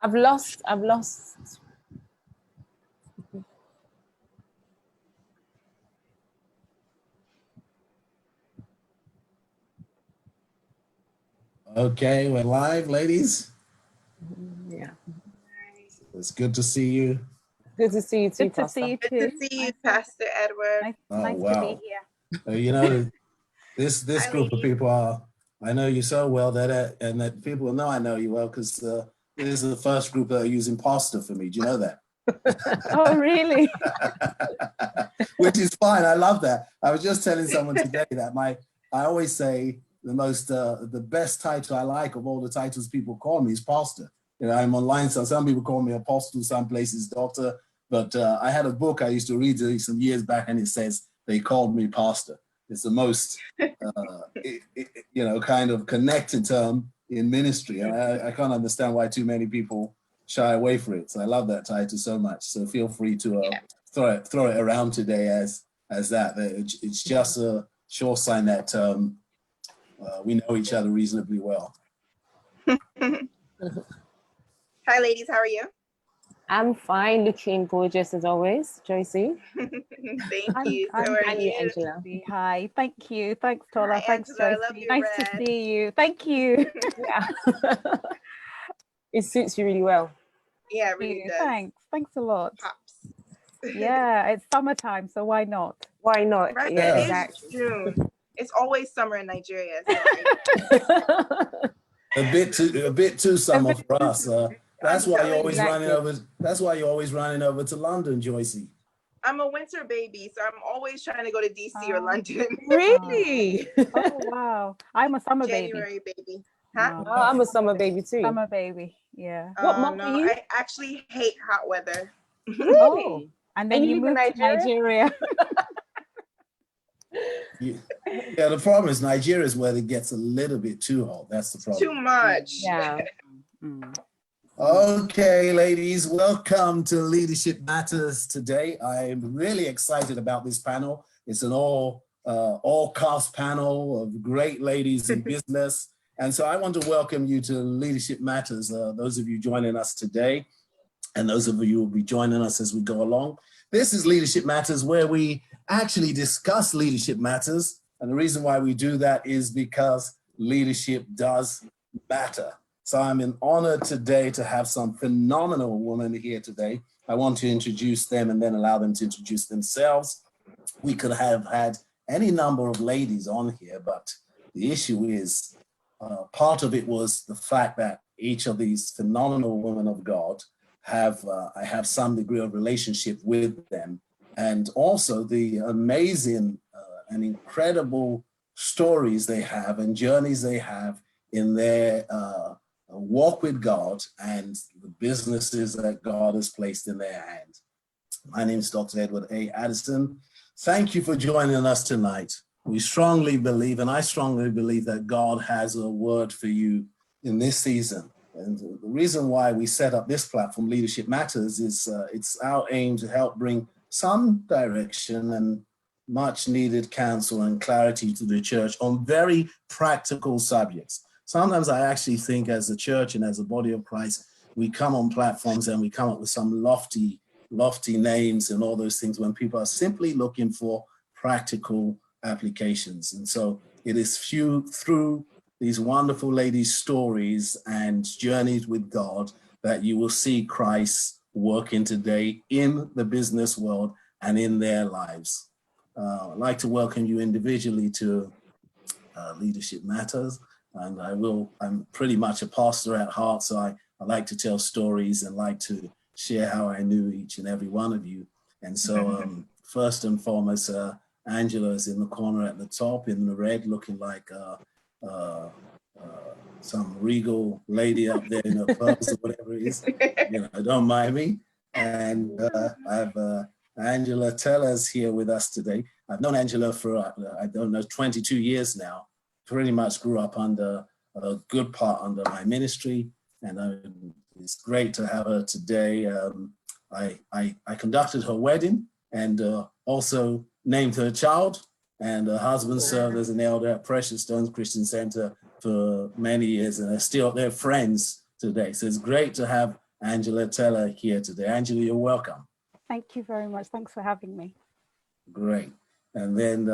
I've lost. Okay, we're live, ladies. Yeah. It's good to see you. Good to see you too, Good to see you too. Good to see you, Pastor Edward. Nice wow. to be here. You know, this Hi, group of ladies. people are, I know you so well that and that people will know I know you well because this is the first group that are using pasta for me. Do you know that? Oh, really? Which is fine. I love that. I was just telling someone today that I always say the best title I like of all the titles people call me is pastor. You know, I'm online, so some people call me apostle, some places doctor. But I had a book I used to read some years back, and it says they called me pastor. It's the most, kind of connected term in ministry. And I can't understand why too many people shy away from it. So I love that title so much. So feel free to throw it around today as that. It's just a sure sign that we know each other reasonably well. Hi, ladies. How are you? I'm fine, looking gorgeous as always, Joycee. Thank you. So are And you? you, Angela. Hi, thank you. Thanks, Tola. Hi, Thanks, Angela. I love Joycee. your Nice red. to see you. Thank you. Yeah. It suits you really well. Yeah, it really does. Thanks a lot. Pops. Yeah, it's summertime, so why not? Why not? Right? Yeah, It exactly. is June. It's always summer in Nigeria. So A bit too summer for us. That's I'm why you're telling always you. running over. That's why you're always running over to London, Joycee. I'm a winter baby, so I'm always trying to go to DC or London. Really? Oh, wow. I'm a summer January baby. Huh? baby. Oh, I'm a summer baby too. Summer baby, yeah. What month no, are you? I actually hate hot weather. Really? Oh, and then And you you live in moved to Nigeria. Yeah, the problem is Nigeria is where it gets a little bit too hot. That's the problem. Too much. Yeah. Okay, ladies, welcome to Leadership Matters today. I'm really excited about this panel. It's an all-cast panel of great ladies in business. And so I want to welcome you to Leadership Matters, those of you joining us today, and those of you who will be joining us as we go along. This is Leadership Matters, where we actually discuss leadership matters. And the reason why we do that is because leadership does matter. So I'm in honor today to have some phenomenal women here today. I want to introduce them and then allow them to introduce themselves. We could have had any number of ladies on here, but the issue is part of it was the fact that each of these phenomenal women of God I have some degree of relationship with them, and also the amazing and incredible stories they have and journeys they have in their walk with God and the businesses that God has placed in their hands. My name is Dr. Edward A. Addison. Thank you for joining us tonight. We strongly believe, and I strongly believe, that God has a word for you in this season. And the reason why we set up this platform, Leadership Matters, is it's our aim to help bring some direction and much needed counsel and clarity to the church on very practical subjects. Sometimes I actually think as a church and as a body of Christ, we come on platforms and we come up with some lofty names and all those things when people are simply looking for practical applications. And so it is through these wonderful ladies' stories and journeys with God that you will see Christ working today in the business world and in their lives. I'd like to welcome you individually to Leadership Matters. And I'm pretty much a pastor at heart, so I like to tell stories and like to share how I knew each and every one of you. And so first and foremost, Angela is in the corner at the top in the red, looking like some regal lady up there in her purse or whatever it is. You know, don't mind me. And I have Angela Tella's here with us today. I've known Angela for, 22 years now. Pretty much grew up under a good part under my ministry. And it's great to have her today. I conducted her wedding and also named her child. And her husband served as an elder at Precious Stones Christian Center for many years, and they're friends today. So it's great to have Angela Tella here today. Angela, you're welcome. Thank you very much. Thanks for having me. Great. And then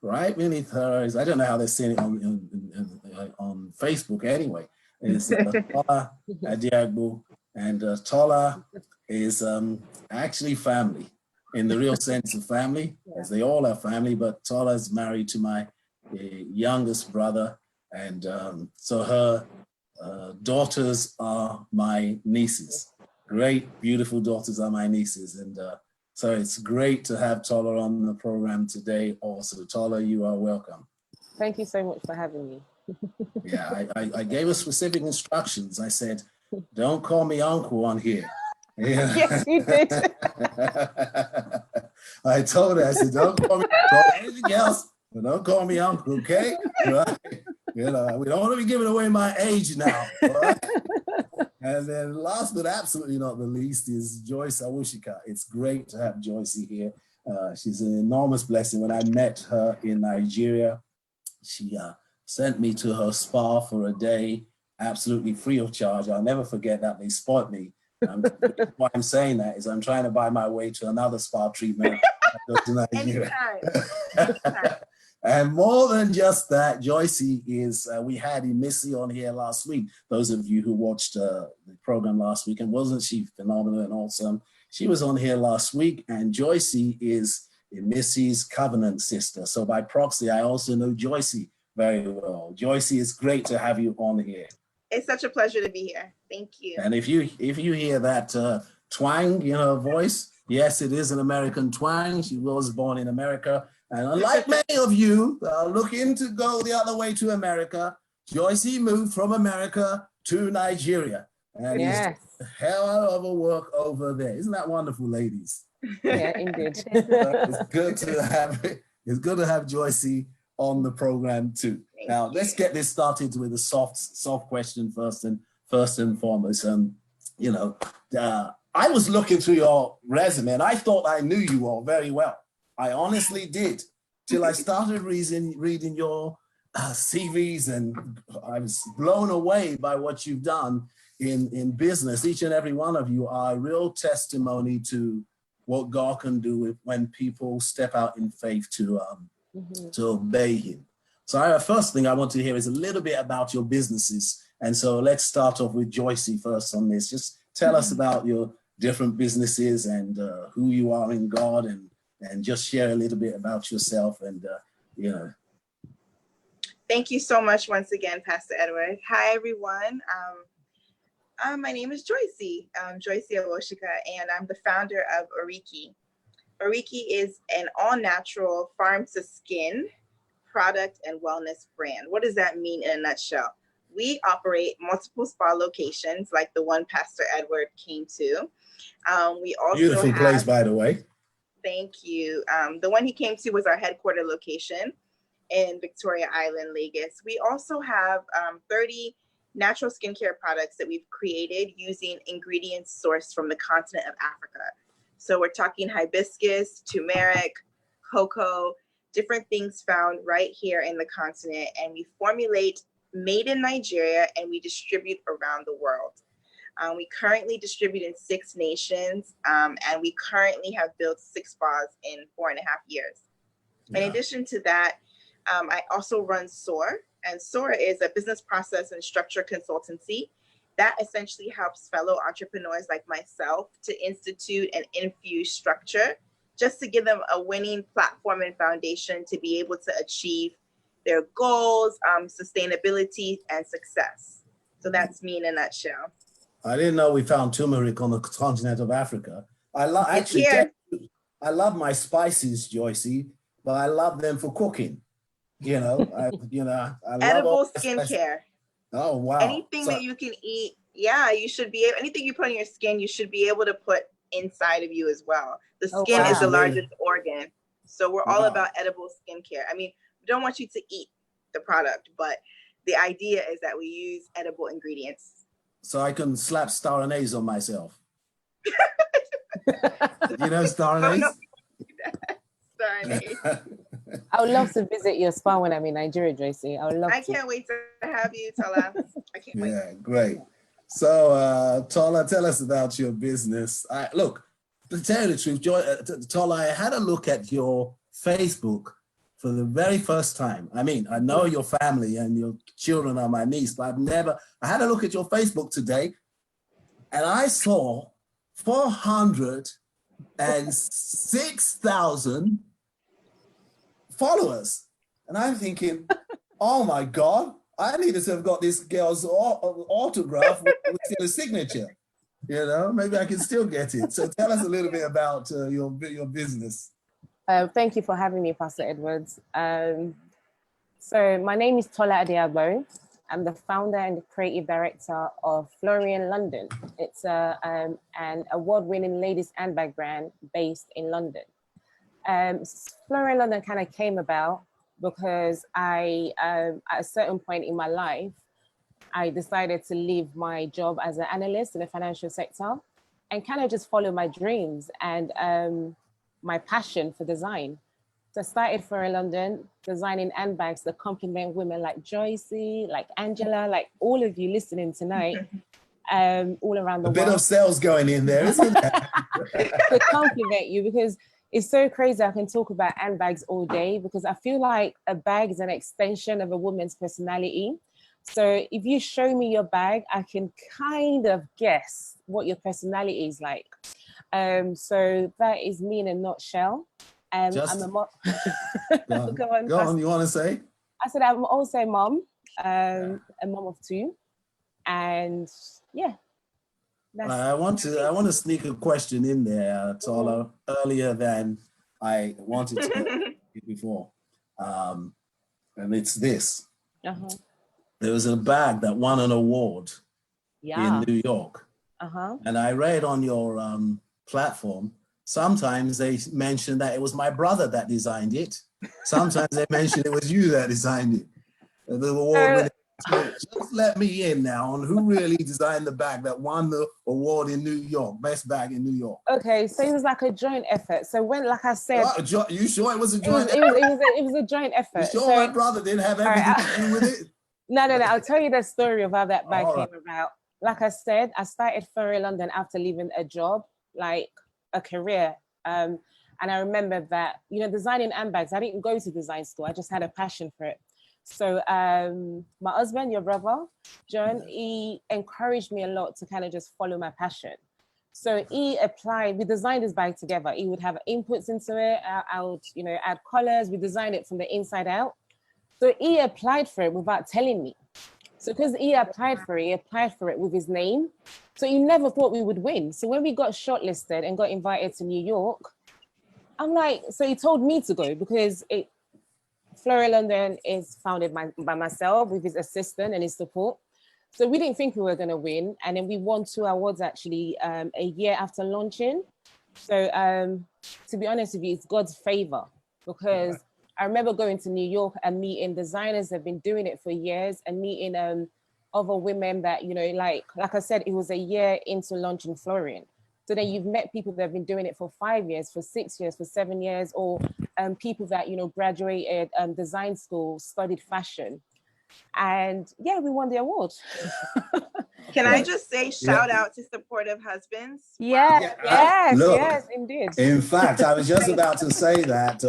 right beneath her is, I don't know how they're seeing it on Facebook anyway, is Tola Adeagbo. And Tola is actually family in the real sense of family, as they all are family, but Tola is married to my youngest brother. And so her daughters are my nieces. Great, beautiful daughters are my nieces. And so it's great to have Tola on the program today also. Tola, you are welcome. Thank you so much for having me. Yeah, I gave her specific instructions. I said, don't call me uncle on here. Yeah. Yes, you did. I told her, I said, don't call me anything else, but don't call me uncle, okay? Right? You know, we don't want to be giving away my age now. Right? And then last but absolutely not the least is Joycee Awoshika. It's great to have Joycee here. She's an enormous blessing. When I met her in Nigeria, she sent me to her spa for a day, absolutely free of charge. I'll never forget that. They spot me. Why I'm saying that is I'm trying to buy my way to another spa treatment. Anytime. And more than just that, Joycee is, we had Missy on here last week. Those of you who watched the program last week, and wasn't she phenomenal and awesome? She was on here last week, and Joycee is Missy's covenant sister. So by proxy, I also know Joycee very well. Joycee, it's great to have you on here. It's such a pleasure to be here. Thank you. And if you hear that twang in her voice, yes, it is an American twang. She was born in America. And unlike many of you looking to go the other way to America, Joycee moved from America to Nigeria. And Yes. it's a hell of a work over there. Isn't that wonderful, ladies? Yeah, indeed. It's good to have Joycee on the program too. Now let's get this started with a soft question first and foremost. You know, I was looking through your resume and I thought I knew you all very well. I honestly did, till I started reading your CVs, and I was blown away by what you've done in business. Each and every one of you are a real testimony to what God can do when people step out in faith to obey Him. So the first thing I want to hear is a little bit about your businesses. And so let's start off with Joycee first on this. Just tell us about your different businesses and who you are in God, and just share a little bit about yourself and, you know. Thank you so much once again, Pastor Edward. Hi, everyone. My name is Joycee, Joycee Awoshika, and I'm the founder of Oriki. Oriki is an all-natural farm-to-skin product and wellness brand. What does that mean in a nutshell? We operate multiple spa locations like the one Pastor Edward came to. We also Beautiful place, by the way. Thank you. The one he came to was our headquarter location in Victoria Island, Lagos. We also have 30 natural skincare products that we've created using ingredients sourced from the continent of Africa. So we're talking hibiscus, turmeric, cocoa, different things found right here in the continent. And we formulate made in Nigeria and we distribute around the world. We currently distribute in 6 nations, and we currently have built 6 spas in 4.5 years. Yeah. In addition to that, I also run SOAR, and SOAR is a business process and structure consultancy that essentially helps fellow entrepreneurs like myself to institute and infuse structure just to give them a winning platform and foundation to be able to achieve their goals, sustainability, and success. So that's me in a nutshell. I didn't know we found turmeric on the continent of Africa. I love my spices, Joycee, but I love them for cooking. I love edible skincare. Oh wow! Anything that you can eat, you should be able. Anything you put on your skin, you should be able to put inside of you as well. The skin is the largest organ, so we're all about edible skincare. I mean, we don't want you to eat the product, but the idea is that we use edible ingredients. So I can slap star anise on myself. You know star anise? Star anise. I would love to visit your spa when I'm in Nigeria, Joycee. I would love to. I can't wait to have you, Tella. I can't wait. Yeah, great. So, Tola, tell us about your business. Look, to tell you the truth, Tola, I had a look at your Facebook for the very first time. I mean, I know your family and your children are my niece, but I had a look at your Facebook today and I saw 406,000 followers. And I'm thinking, oh my God, I needed to have got this girl's autograph with a signature. You know, maybe I can still get it. So tell us a little bit about your business. Thank you for having me, Pastor Edwards. So my name is Tola Adeagbo. I'm the founder and the creative director of Florian London. It's an award-winning ladies handbag brand based in London. Florian London kind of came about because at a certain point in my life, I decided to leave my job as an analyst in the financial sector and kind of just follow my dreams and my passion for design. So I started Florian London designing handbags that complement women like Joycee, like Angela, like all of you listening tonight, all around the world. A bit of sales going in there, isn't there? To compliment you, because it's so crazy. I can talk about handbags all day because I feel like a bag is an extension of a woman's personality. So if you show me your bag, I can kind of guess what your personality is like. So that is me in a nutshell. I'm a mom. Go on. You want to say? I said I'm also a mom, a mom of two, and yeah. I want to sneak a question in there, Tola, earlier than I wanted to before, and it's this. There was a bag that won an award in New York, and I read on your platform. Sometimes they mention that it was my brother that designed it. Sometimes they mention it was you that designed it. The award. Just let me in now on who really designed the bag that won the award in New York, best bag in New York. Okay, so it was like a joint effort. So when, like I said, you sure it was a joint? It was a joint effort. You sure my brother didn't have anything to do with it? No. I'll tell you the story of how that bag came about. Like I said, I started Florian London after leaving a job, like a career. And I remember that, designing handbags, I didn't go to design school. I just had a passion for it. So my husband, your brother, John, he encouraged me a lot to kind of just follow my passion. So he applied, we designed this bag together. He would have inputs into it. I would, add colors. We designed it from the inside out. So he applied for it without telling me. So because he applied for it with his name. So he never thought we would win. So when we got shortlisted and got invited to New York, I'm like, so he told me to go because Florian London is founded by myself with his assistant and his support. So we didn't think we were going to win. And then we won 2 awards actually a year after launching. So to be honest with you, it's God's favor because I remember going to New York and meeting designers that have been doing it for years and meeting other women that, like I said, it was a year into launching Florian. So then you've met people that have been doing it for 5 years, for 6 years, for 7 years, or people that, graduated design school, studied fashion. And yeah, we won the award. Can I just say shout out to supportive husbands? Yeah. Yes, indeed. In fact, I was just about to say that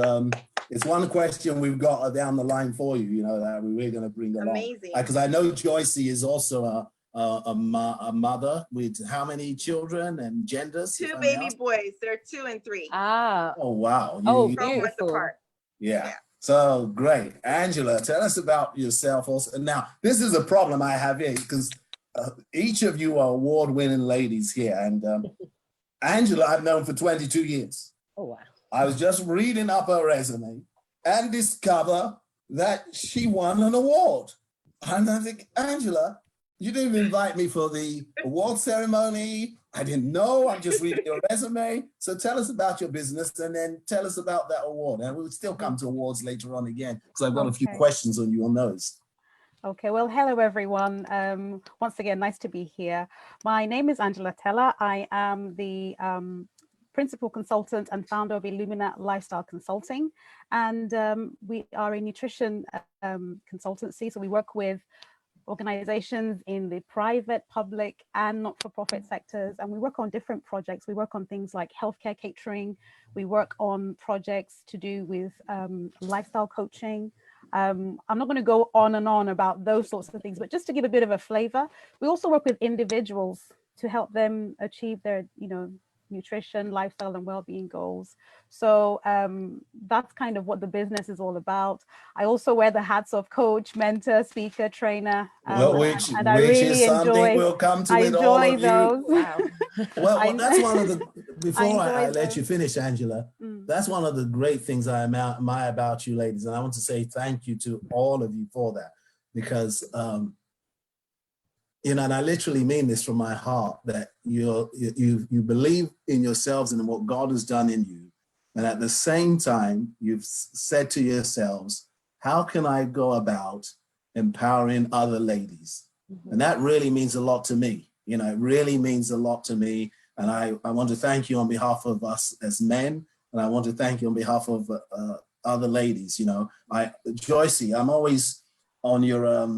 it's one question we've got down the line for you, that we're going to bring along. Amazing. Because I know Joycee is also a mother with how many children and genders? 2 baby boys. They're 2 and 3. Ah. Oh, wow. Beautiful. Yeah. So great. Angela, tell us about yourself also. Now, this is a problem I have here because each of you are award-winning ladies here. And Angela, I've known for 22 years. Oh, wow. I was just reading up her resume and discover that she won an award. And I think, Angela, you didn't even invite me for the award ceremony. I didn't know. I'm just reading your resume. So tell us about your business and then tell us about that award. And we'll still come to awards later on again because I've got a few questions on you on those. Okay, well, hello, everyone. Once again, nice to be here. My name is Angela Tella. I am the principal consultant and founder of Illumina Lifestyle Consulting. And we are a nutrition consultancy. So we work with organizations in the private, public, and not-for-profit sectors. And we work on different projects. We work on things like healthcare catering. We work on projects to do with lifestyle coaching. I'm not going to go on and on about those sorts of things, but just to give a bit of a flavor, we also work with individuals to help them achieve their, nutrition, lifestyle, and well-being goals. So that's kind of what the business is all about. I also wear the hats of coach, mentor, speaker, trainer, which and I really is something enjoy. we'll come to I with all enjoy of those. you. Wow. Well, that's one of the. Before I enjoy let you finish, Angela, that's one of the great things I admire about you, ladies, and I want to say thank you to all of you for that, because and I literally mean this from my heart, that you believe in yourselves and in what God has done in you. And at the same time, you've said to yourselves, how can I go about empowering other ladies? And that really means a lot to me. It really means a lot to me. And I want to thank you on behalf of us as men. And I want to thank you on behalf of other ladies. Joycee, I'm always on your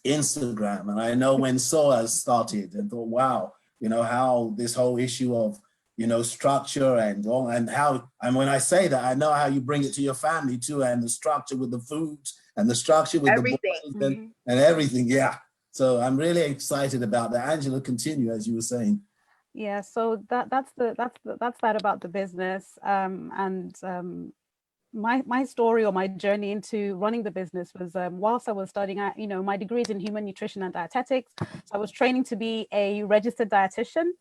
Instagram, and I know when SOAS started and thought, wow, how this whole issue of structure and how, and when I say that, I know how you bring it to your family too, and the structure with the food and the structure with everything. The boys and everything. Yeah, so I'm really excited about that. Angela, continue as you were saying. Yeah, so that's that about the business, my story or my journey into running the business was whilst I was studying, my degree is in human nutrition and dietetics. So I was training to be a registered dietitian.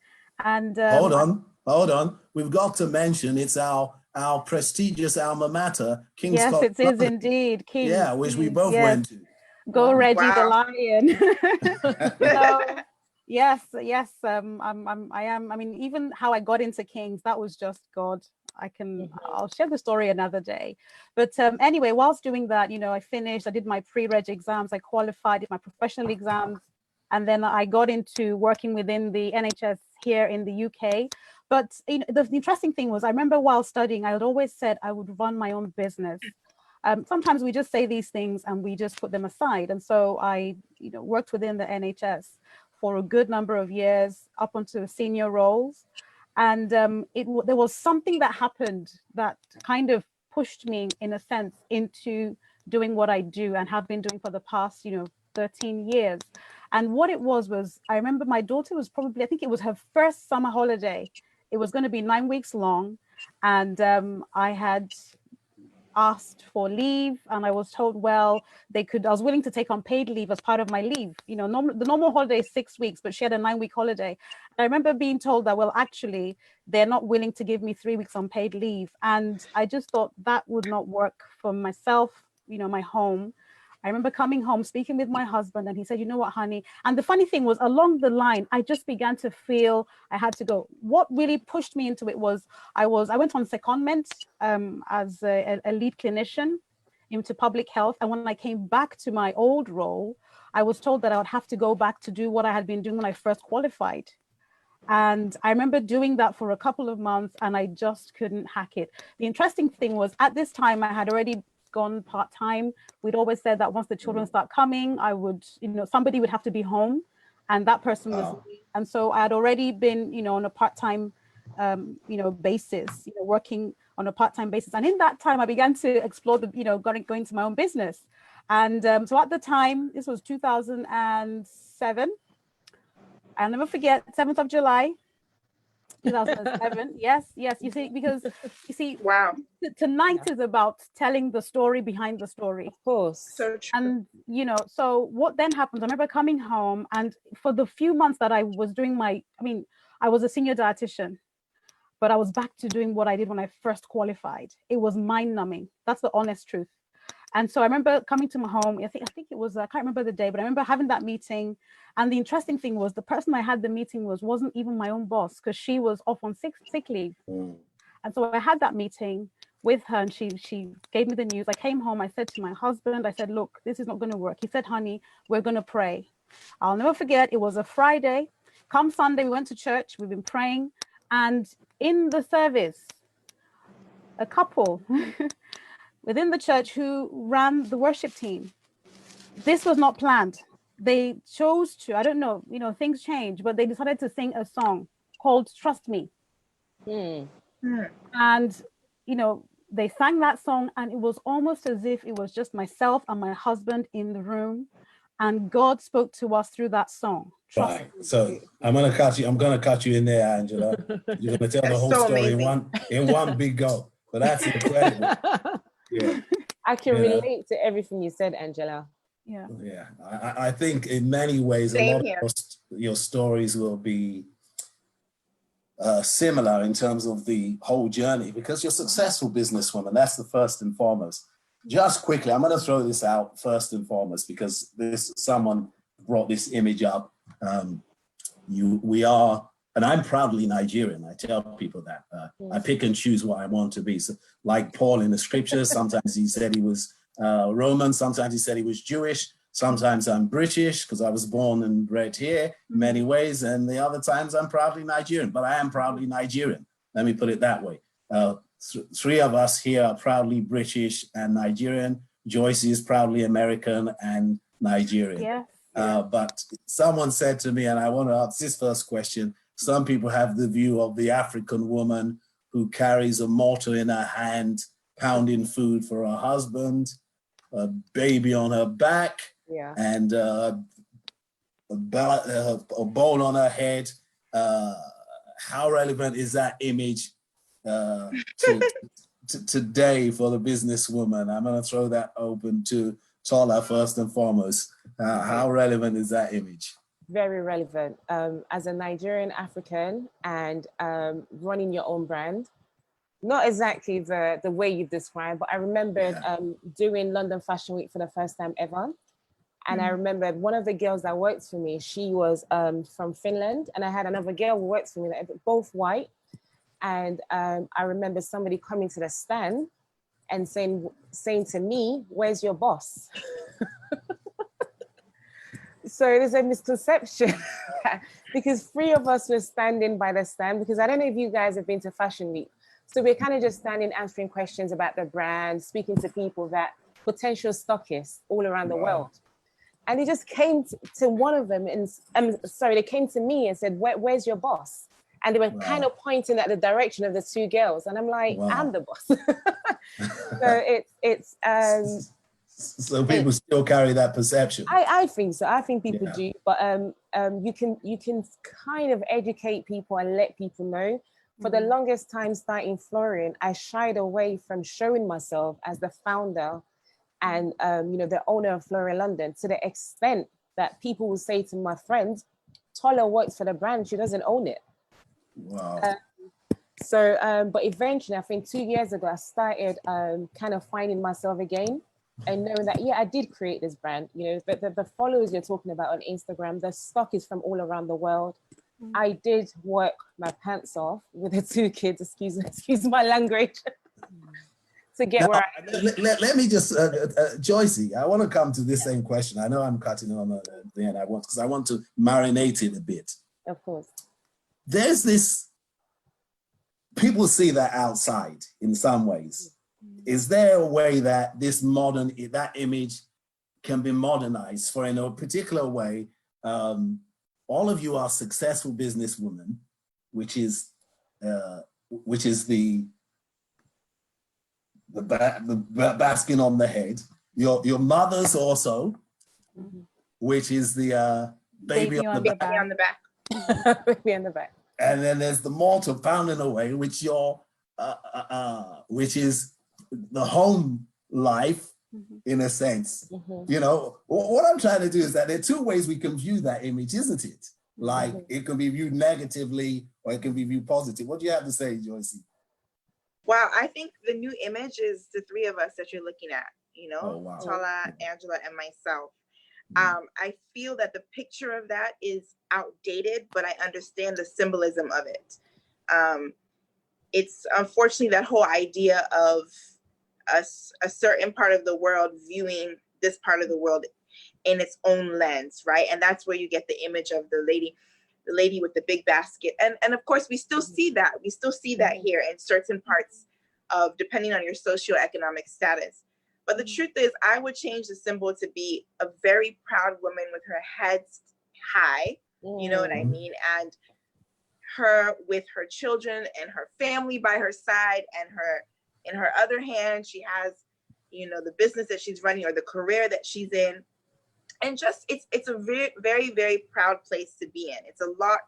And hold on. We've got to mention it's our prestigious alma mater, King's Yes, College it is indeed. King's, yeah, which we both yes. went to. Go Reggie the Lion. So, yes. I mean, even how I got into King's, that was just God. I'll share the story another day. But anyway, whilst doing that, I finished, I did my pre-reg exams, I qualified, did my professional exams, and then I got into working within the NHS here in the UK. But the interesting thing was, I remember while studying, I had always said I would run my own business. Sometimes we just say these things and we just put them aside. And so I worked within the NHS for a good number of years, up onto senior roles. And there was something that happened that kind of pushed me, in a sense, into doing what I do and have been doing for the past, 13 years. And what it was I remember my daughter was probably, I think it was her first summer holiday. It was going to be 9 weeks long. And I had asked for leave, and I was told, well, I was willing to take unpaid leave as part of my leave. The normal holiday is 6 weeks, but she had a 9-week holiday. And I remember being told that, well, actually, they're not willing to give me 3 weeks unpaid leave. And I just thought that would not work for myself, my home. I remember coming home, speaking with my husband, and he said, you know what, honey? And the funny thing was, along the line, I just began to feel I had to go. What really pushed me into it was, I went on secondment as a lead clinician into public health. And when I came back to my old role, I was told that I would have to go back to do what I had been doing when I first qualified. And I remember doing that for a couple of months, and I just couldn't hack it. The interesting thing was, at this time, I had already gone part-time. We'd always said that once the children start coming, I would, somebody would have to be home, and that person was me. And so I had already been, on a part-time, basis, working on a part-time basis. And in that time, I began to explore going into my own business. And so at the time, this was 2007. I'll never forget, 7th of July, 2007. Yes. You see, because wow. Tonight is about telling the story behind the story. Of course. So true. And, so what then happens, I remember coming home, and for the few months that I was doing I was a senior dietitian, but I was back to doing what I did when I first qualified. It was mind numbing. That's the honest truth. And so I remember coming to my home, I think it was, I can't remember the day, but I remember having that meeting. And the interesting thing was, the person I had the meeting wasn't even my own boss, because she was off on sick leave. And so I had that meeting with her, and she gave me the news. I came home, I said to my husband, I said, look, this is not going to work. He said, honey, we're going to pray. I'll never forget, it was a Friday. Come Sunday, we went to church, we've been praying. And in the service, a couple within the church who ran the worship team. This was not planned. they chose to, I don't know, things change, but they decided to sing a song called Trust Me. Mm. And, they sang that song, and it was almost as if it was just myself and my husband in the room. And God spoke to us through that song. Trust Right. So I'm gonna cut you in there, Angela. You're gonna tell the whole so story amazing. in one big go. But that's incredible. Yeah. I can relate to everything you said, Angela. Yeah. Yeah. I think in many ways, Same a lot here. of your stories will be similar in terms of the whole journey, because you're a successful businesswoman. That's the first and foremost. Just quickly, I'm going to throw this out first and foremost, because someone brought this image up. We are, and I'm proudly Nigerian. I tell people that. I pick and choose what I want to be. So, like Paul in the scriptures, sometimes he said he was Roman, sometimes he said he was Jewish. Sometimes I'm British because I was born and bred here in many ways, and the other times I'm proudly Nigerian, but I am proudly Nigerian. Let me put it that way. Three of us here are proudly British and Nigerian. Joycee is proudly American and Nigerian. Yeah. But someone said to me, and I want to ask this first question, some people have the view of the African woman who carries a mortar in her hand, pounding food for her husband, a baby on her back, and a bowl on her head. How relevant is that image today for the businesswoman? I'm going to throw that open to Tola first and foremost. How relevant is that image? Very relevant. As a Nigerian African and running your own brand, not exactly the way you've described, but I remembered doing London Fashion Week for the first time ever. And I remembered one of the girls that worked for me, she was from Finland, and I had another girl who worked for me, both white. And I remember somebody coming to the stand and saying to me, "Where's your boss?" So there's a misconception because three of us were standing by the stand, because I don't know if you guys have been to Fashion Week. So we're kind of just standing answering questions about the brand, speaking to people that potential stockists all around the world. And they just came to one of them and they came to me and said, "Where's your boss?" And they were kind of pointing at the direction of the two girls. And I'm like, "I'm the boss." So so people still carry that perception. I think so. I think people do, but you can kind of educate people and let people know. For the longest time starting Florian, I shied away from showing myself as the founder and the owner of Florian London, to the extent that people will say to my friends, "Tola works for the brand, she doesn't own it." Wow. But eventually, I think 2 years ago, I started kind of finding myself again and knowing that, I did create this brand. The followers you're talking about on Instagram, the stock is from all around the world. I did work my pants off with the two kids, excuse my language, to get where I am. Let me just, Joycee, I want to come to this same question. I know I'm cutting on the end, because I want to marinate it a bit. Of course. There's this, people see that outside in some ways. Is there a way that that image can be modernized for in a particular way? All of you are successful businesswomen, which is the basking on the head. Your mothers also, which is the baby on the back. Baby on the back. And then there's the mortar pounding away, which is the home life, in a sense. What I'm trying to do is that there are two ways we can view that image, isn't it? Like it can be viewed negatively or it can be viewed positive. What do you have to say, Joycee? Wow, I think the new image is the three of us that you're looking at, Tola, Angela, and myself. I feel that the picture of that is outdated, but I understand the symbolism of it. It's unfortunately that whole idea of a certain part of the world viewing this part of the world in its own lens, right? And that's where you get the image of the lady with the big basket. And of course, we still see that. We still see that here in certain parts of, depending on your socioeconomic status. But the truth is, I would change the symbol to be a very proud woman with her head high, you know what I mean? And her with her children and her family by her side, and her in her other hand, she has, you know, the business that she's running or the career that she's in. And just it's a very, very, very proud place to be in. It's a lot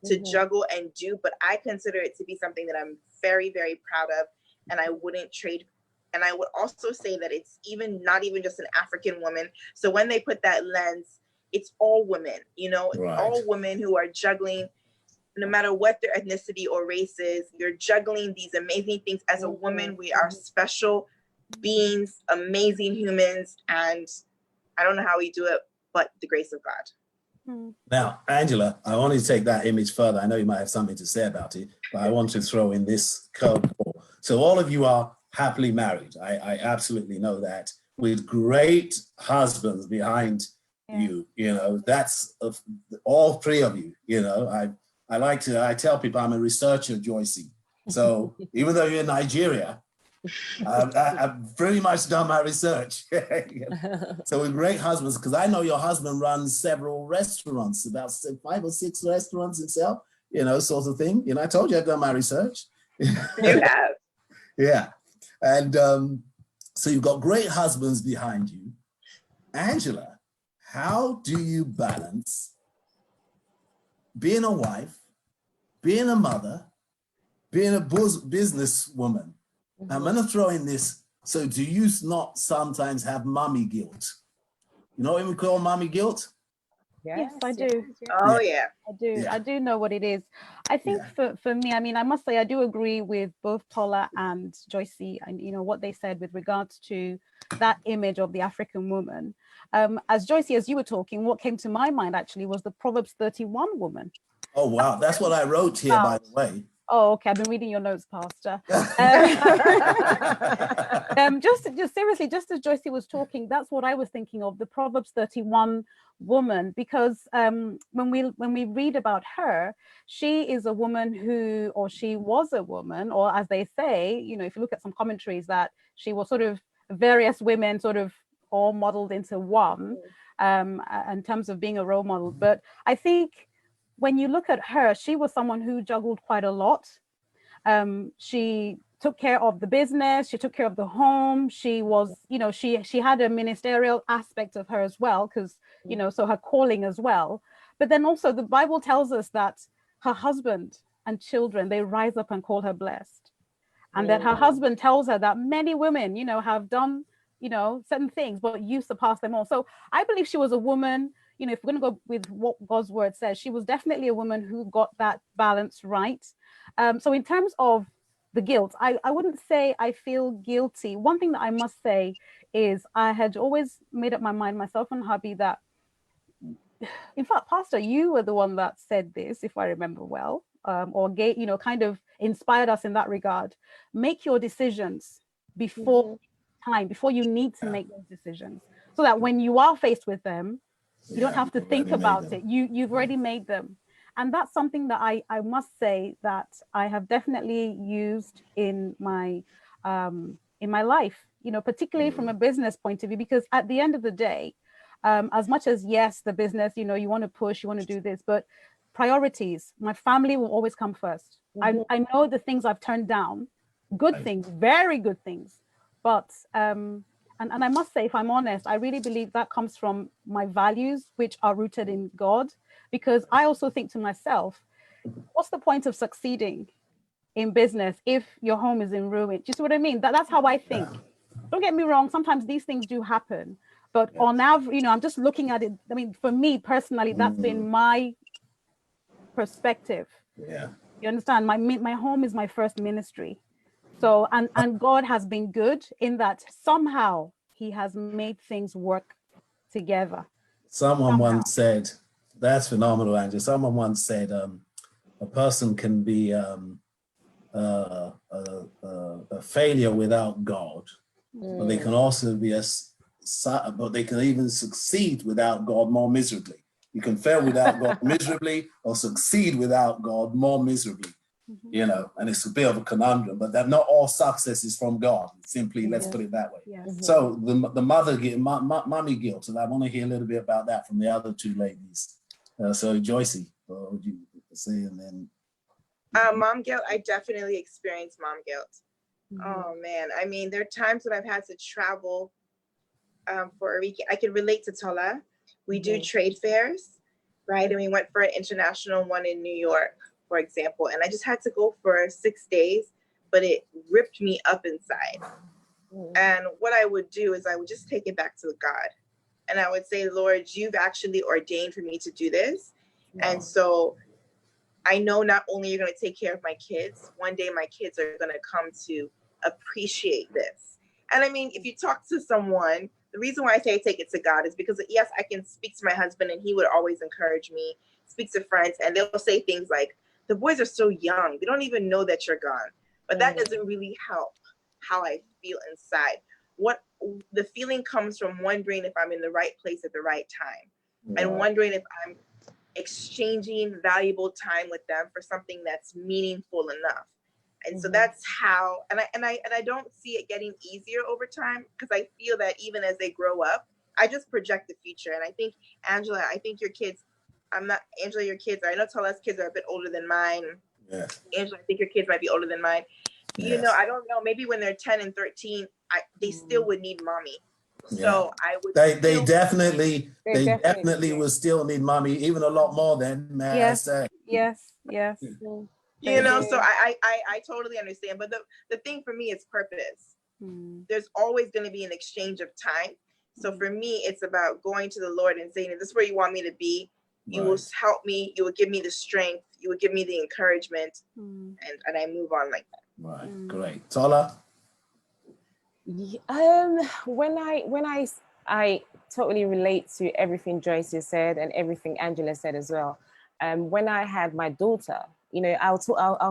to juggle and do, but I consider it to be something that I'm very, very proud of, and I wouldn't trade. And I would also say that it's not even just an African woman. So when they put that lens, it's all women, you know, all women who are juggling, no matter what their ethnicity or race is, you're juggling these amazing things. As a woman, we are special beings, amazing humans, and I don't know how we do it, but the grace of God. Now, Angela, I want to take that image further. I know you might have something to say about it, but I want to throw in this curveball. So all of you are happily married. I absolutely know that, with great husbands behind you. You know, that's all three of you. You know, I tell people I'm a researcher, Joycee. So even though you're in Nigeria, I've pretty much done my research. So with great husbands, because I know your husband runs several restaurants, about 5 or 6 restaurants himself, you know, sort of thing. You know, I told you I've done my research. You have. Yeah. And so you've got great husbands behind you. Angela, how do you balance being a wife, being a mother, being a businesswoman? I'm going to throw in this. So do you not sometimes have mommy guilt? You know what we call mommy guilt? Yes, I do. Oh, yeah. I do. I do know what it is. I think for me, I mean, I must say, I do agree with both Tola and Joycee, and, you know, what they said with regards to that image of the African woman. As Joycee, as you were talking, what came to my mind actually was the Proverbs 31 woman. Oh, wow. That's what I wrote here, by the way. Oh, okay. I've been reading your notes, Pastor. Just seriously, just as Joycee was talking, that's what I was thinking of, the Proverbs 31 woman, because when we read about her, she is a woman who, or she was a woman, or as they say, you know, if you look at some commentaries, that she was sort of various women sort of all modeled into one in terms of being a role model. But I think when you look at her, she was someone who juggled quite a lot. She took care of the business, she took care of the home. She was, you know, she had a ministerial aspect of her as well, because, you know, so her calling as well. But then also the Bible tells us that her husband and children, they rise up and call her blessed. And that her husband tells her that many women, you know, have done, you know, certain things, but you surpass them all. So I believe she was a woman, you know, if we're going to go with what God's word says, she was definitely a woman who got that balance right. So in terms of the guilt, I wouldn't say I feel guilty. One thing that I must say is I had always made up my mind, myself and hubby, that, in fact, Pastor, you were the one that said this, if I remember well, or gave, you know, kind of inspired us in that regard. Make your decisions before time, before you need to make those decisions, so that when you are faced with them, you don't have to think about it. You've already made them. And that's something that I must say that I have definitely used in my life, you know, particularly from a business point of view, because at the end of the day, as much as, yes, the business, you know, you want to push, you want to do this, but priorities, my family will always come first. I know the things I've turned down, good things, very good things, but and I must say, if I'm honest, I really believe that comes from my values, which are rooted in God, because I also think to myself, what's the point of succeeding in business if your home is in ruin? Do you see what I mean? That's how I think. Don't get me wrong, sometimes these things do happen, but on average, you know, I'm just looking at it. I mean, for me personally, that's been my perspective. Yeah. You understand? My home is my first ministry. So, and God has been good in that somehow he has made things work together. Someone once said, that's phenomenal, Andrew. Someone once said, a person can be a failure without God, but they can also be but they can even succeed without God more miserably. You can fail without God miserably, or succeed without God more miserably. you know, and it's a bit of a conundrum, but that not all success is from God. Simply, let's put it that way. Yes. So the mother guilt, mommy guilt, and I want to hear a little bit about that from the other two ladies. So Joycee, what would you say, and then mom guilt. I definitely experienced mom guilt. Oh man, I mean, there are times when I've had to travel for a weekend. I can relate to Tola. We do trade fairs, right? And we went for an international one in New York, for example. And I just had to go for 6 days, but it ripped me up inside. And what I would do is I would just take it back to God. And I would say, Lord, you've actually ordained for me to do this. And so I know not only you're going to take care of my kids, one day my kids are going to come to appreciate this. And I mean, if you talk to someone, the reason why I say I take it to God is because, yes, I can speak to my husband and he would always encourage me, speak to friends, and they'll say things like, the boys are so young, they don't even know that you're gone. But that doesn't really help how I feel inside. What the feeling comes from wondering if I'm in the right place at the right time, and wondering if I'm exchanging valuable time with them for something that's meaningful enough. And so that's how, and I don't see it getting easier over time, because I feel that even as they grow up, I just project the future. And I think, Angela, I think your kids, Angela, your kids, I know Tola's kids are a bit older than mine. Yes. Angela, I think your kids might be older than mine. You know, I don't know, maybe when they're 10 and 13, they still would need mommy. So I would. They definitely will still need mommy, even a lot more than, may I say. Yes. You know, so I totally understand. But the thing for me is purpose. There's always going to be an exchange of time. So for me, it's about going to the Lord and saying, if this is where you want me to be, you will help me, you will give me the strength, you will give me the encouragement, and I move on like that. Right, great. Tola? When I totally relate to everything Joycee said and everything Angela said as well. When I had my daughter, you know, I'll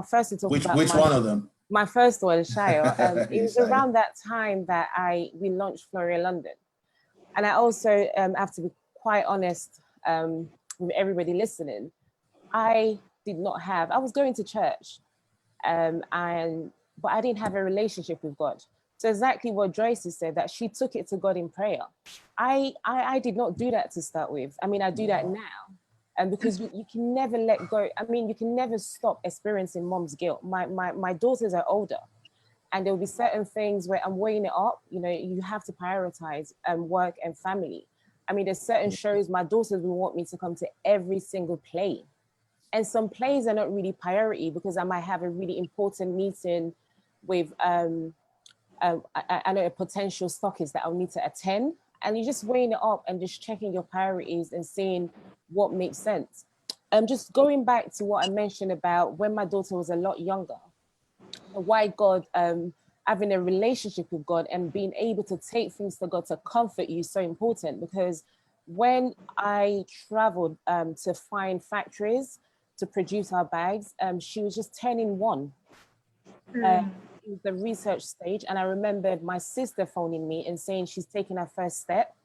first talk about which one of them? My first one, Shayo. It was around that time that we launched Floria London, and I also have to be quite honest with everybody listening. I was going to church, but I didn't have a relationship with God. So exactly what Joycee said, that she took it to God in prayer. I did not do that to start with. I mean, I do that now. And because you can never let go. I mean, you can never stop experiencing mom's guilt. My daughters are older, and there will be certain things where I'm weighing it up. You know, you have to prioritize work and family. I mean, there's certain shows my daughters will want me to come to every single play. And some plays are not really priority because I might have a really important meeting with I know a potential stockist that I'll need to attend. And you're just weighing it up and just checking your priorities and seeing what makes sense. Just going back to what I mentioned about when my daughter was a lot younger, why God, having a relationship with God and being able to take things to God to comfort you is so important. Because when I traveled to find factories to produce our bags, she was just turning 1. It was the research stage, and I remembered my sister phoning me and saying she's taking her first step,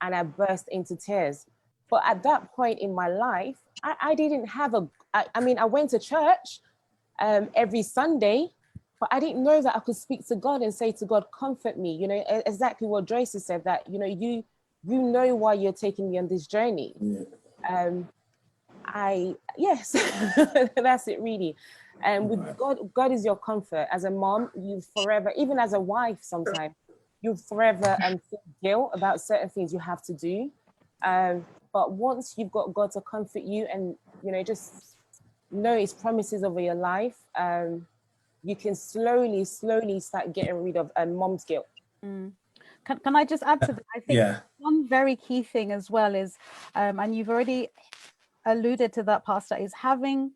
and I burst into tears. But at that point in my life, I didn't have I mean, I went to church every Sunday, but I didn't know that I could speak to God and say to God, comfort me. You know, exactly what Joycee said, that, you know, you know why you're taking me on this journey. Yes, that's it really. And with God is your comfort. As a mom, you forever, even as a wife sometimes, you forever feel guilt about certain things you have to do. But once you've got God to comfort you and, you know, just know his promises over your life, you can slowly start getting rid of mom's guilt. Can I just add to that? I think one very key thing as well is, and you've already alluded to that, Pastor, is having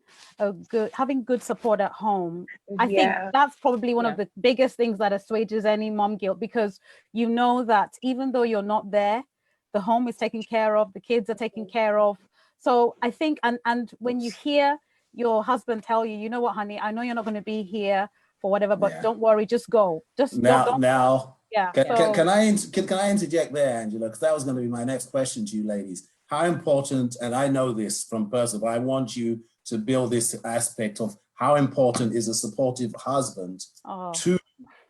good support at home. I think that's probably one of the biggest things that assuages any mom guilt, because you know that even though you're not there, the home is taken care of, the kids are taken care of. So I think, and when you hear your husband tell you, you know what, honey, I know you're not going to be here for whatever, but don't worry, just go. Just don't. Can I interject there, Angela? Because that was going to be my next question to you ladies. How important, and I know this from personal, but I want you to build this aspect of how important is a supportive husband to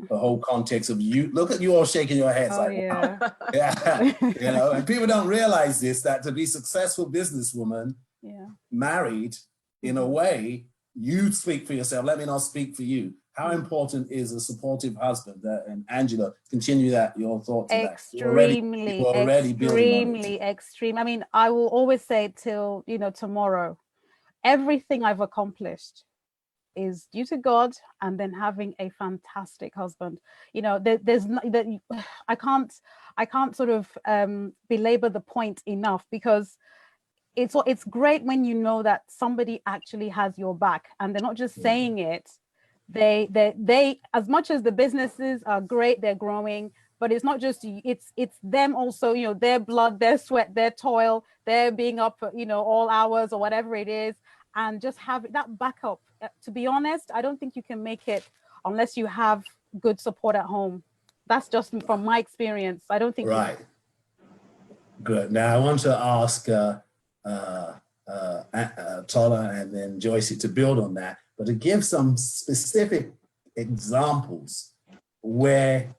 the whole context of you? Look at you all shaking your heads like, yeah. wow. Yeah, you know, and people don't realize this, that to be successful businesswoman, married, in a way, you speak for yourself. Let me not speak for you. How important is a supportive husband? And Angela, continue that, your thought to that. Extremely, Extremely. I mean, I will always say till, you know, tomorrow, everything I've accomplished is due to God, and then having a fantastic husband. You know, I can't sort of belabor the point enough, because it's great when you know that somebody actually has your back, and they're not just saying it. They as much as the businesses are great, they're growing, but it's not just you, it's them also, you know, their blood, their sweat, their toil, their being up, you know, all hours or whatever it is, and just have that backup. To be honest, I don't think you can make it unless you have good support at home. That's just from my experience. I don't think. Right. Good. Now I want to ask Tola and then Joycee to build on that, but to give some specific examples where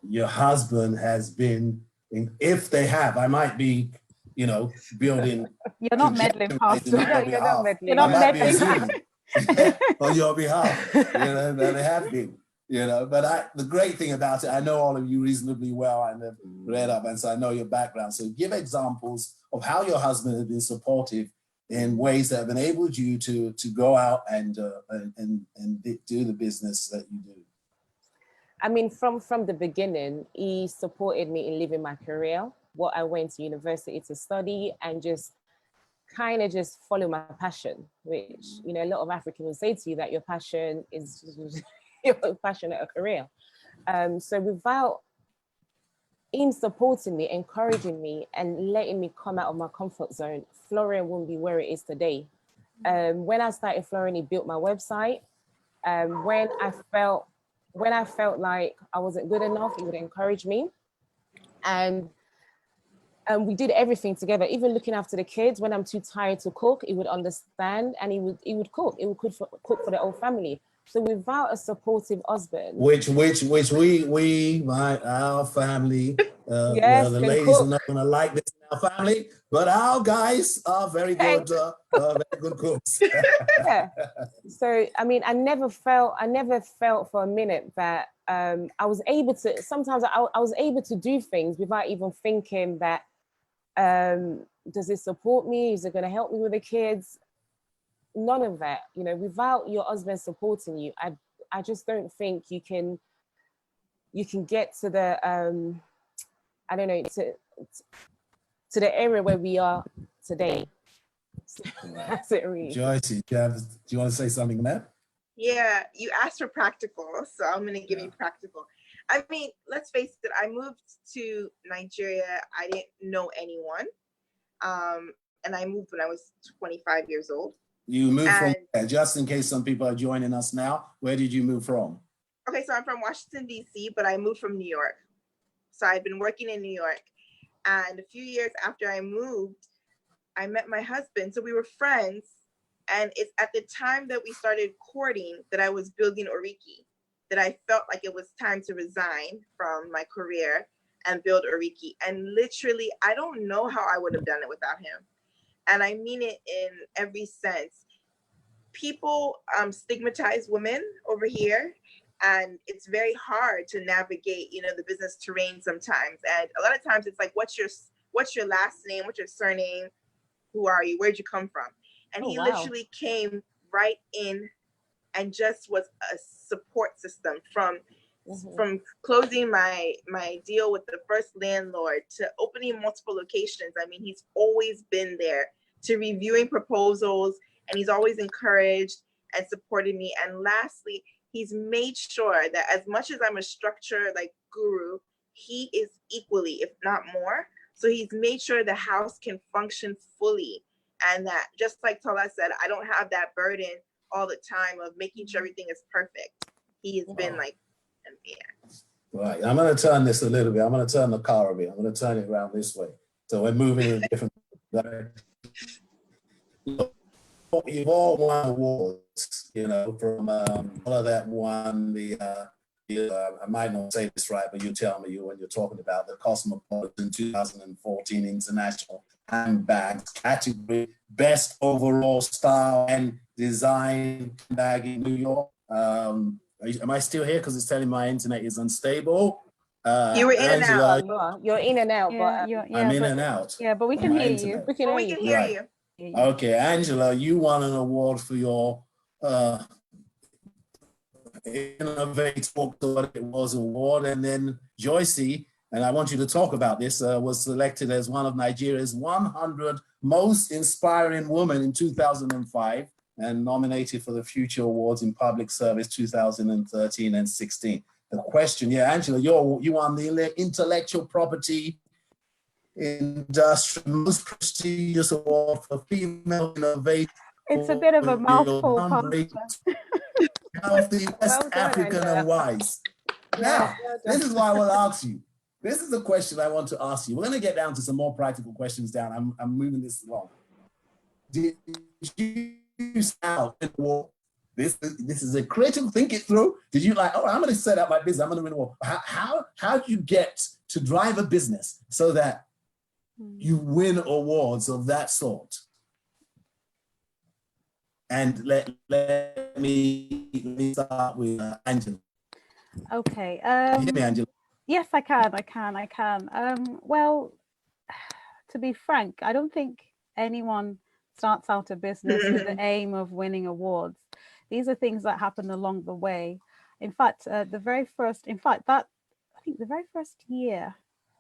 your husband has been, if they have, I might be, you know, building. You're not meddling, Pastor. You're not meddling. You're not meddling. On your behalf, you know, that they have been, you know. But the great thing about it, I know all of you reasonably well and have read up, and so I know your background. So give examples of how your husband has been supportive in ways that have enabled you to go out and do the business that you do. I mean, from the beginning, he supported me in living my career, what I went to university to study, and just kind of just follow my passion, which, you know, a lot of Africans will say to you that your passion is your passion at a career. So without him supporting me, encouraging me, and letting me come out of my comfort zone, Florian wouldn't be where it is today. When I started Florian, he built my website. When I felt like I wasn't good enough, he would encourage me. And we did everything together, even looking after the kids. When I'm too tired to cook, he would understand, and he would cook. He would cook for the whole family. So without a supportive husband, which our family, yes, the ladies are not going to like this in our family, but our guys are very good, very good cooks. Yeah. So I mean, I never felt for a minute that I was able to. Sometimes I was able to do things without even thinking that. Does it support me? Is it going to help me with the kids? None of that. You know, without your husband supporting you, I just don't think you can get to the I don't know, to the area where we are today. So that's it, really. Joycee, do you want to say something there? Yeah, you asked for practical, so I'm going to give you practical. I mean, let's face it, I moved to Nigeria. I didn't know anyone. And I moved when I was 25 years old. You moved from where? Just in case some people are joining us now, where did you move from? Okay, so I'm from Washington, D.C., but I moved from New York. So I've been working in New York. And a few years after I moved, I met my husband. So we were friends. And it's at the time that we started courting that I was building Oriki, that I felt like it was time to resign from my career and build Oriki. And literally, I don't know how I would have done it without him. And I mean it in every sense. People stigmatize women over here, and it's very hard to navigate, you know, the business terrain sometimes. And a lot of times it's like, what's your last name? What's your surname? Who are you? Where'd you come from? And he literally came right in and just was a support system from closing my deal with the first landlord to opening multiple locations. I mean, he's always been there, to reviewing proposals, and he's always encouraged and supported me. And lastly, he's made sure that as much as I'm a structure like guru, he is equally, if not more. So he's made sure the house can function fully. And that, just like Tola said, I don't have that burden all the time of making sure everything is perfect. He has been like, Right, I'm going to turn this a little bit. I'm going to turn the car a bit. I'm going to turn it around this way. So we're moving in a different direction. you've all won awards, you know, from all of that won I might not say this right, but you tell me when you're talking about the Cosmopolitan 2014 International Handbags category, best overall style and design bag in New York. Am I still here? Because it's telling my internet is unstable. You were in and out. You're in and out, Yeah, but I'm in and out. Yeah, but we can hear you. we can hear you. Okay, Angela, you won an award for your Innovators, what it was award, and then Joycee, and I want you to talk about this, was selected as one of Nigeria's 100 most inspiring women in 2005 and nominated for the Future Awards in Public Service 2013 and 16. The question, Angela, you won the Intellectual Property Industry Most Prestigious Award for Female Innovators. It's a bit of a mouthful, healthy, West African, and wise. Now, this is what I will ask you. This is the question I want to ask you. We're going to get down to some more practical questions down. I'm moving this along. Did you out in war? This is a critical, think it through. Did you I'm going to set up my business, I'm going to win a war. How do you get to drive a business so that you win awards of that sort? And let me start with Angela. Okay. Can you hear me, Angela? Yes, I can. Well, to be frank, I don't think anyone starts out a business with the aim of winning awards. These are things that happen along the way. In fact, the very first year,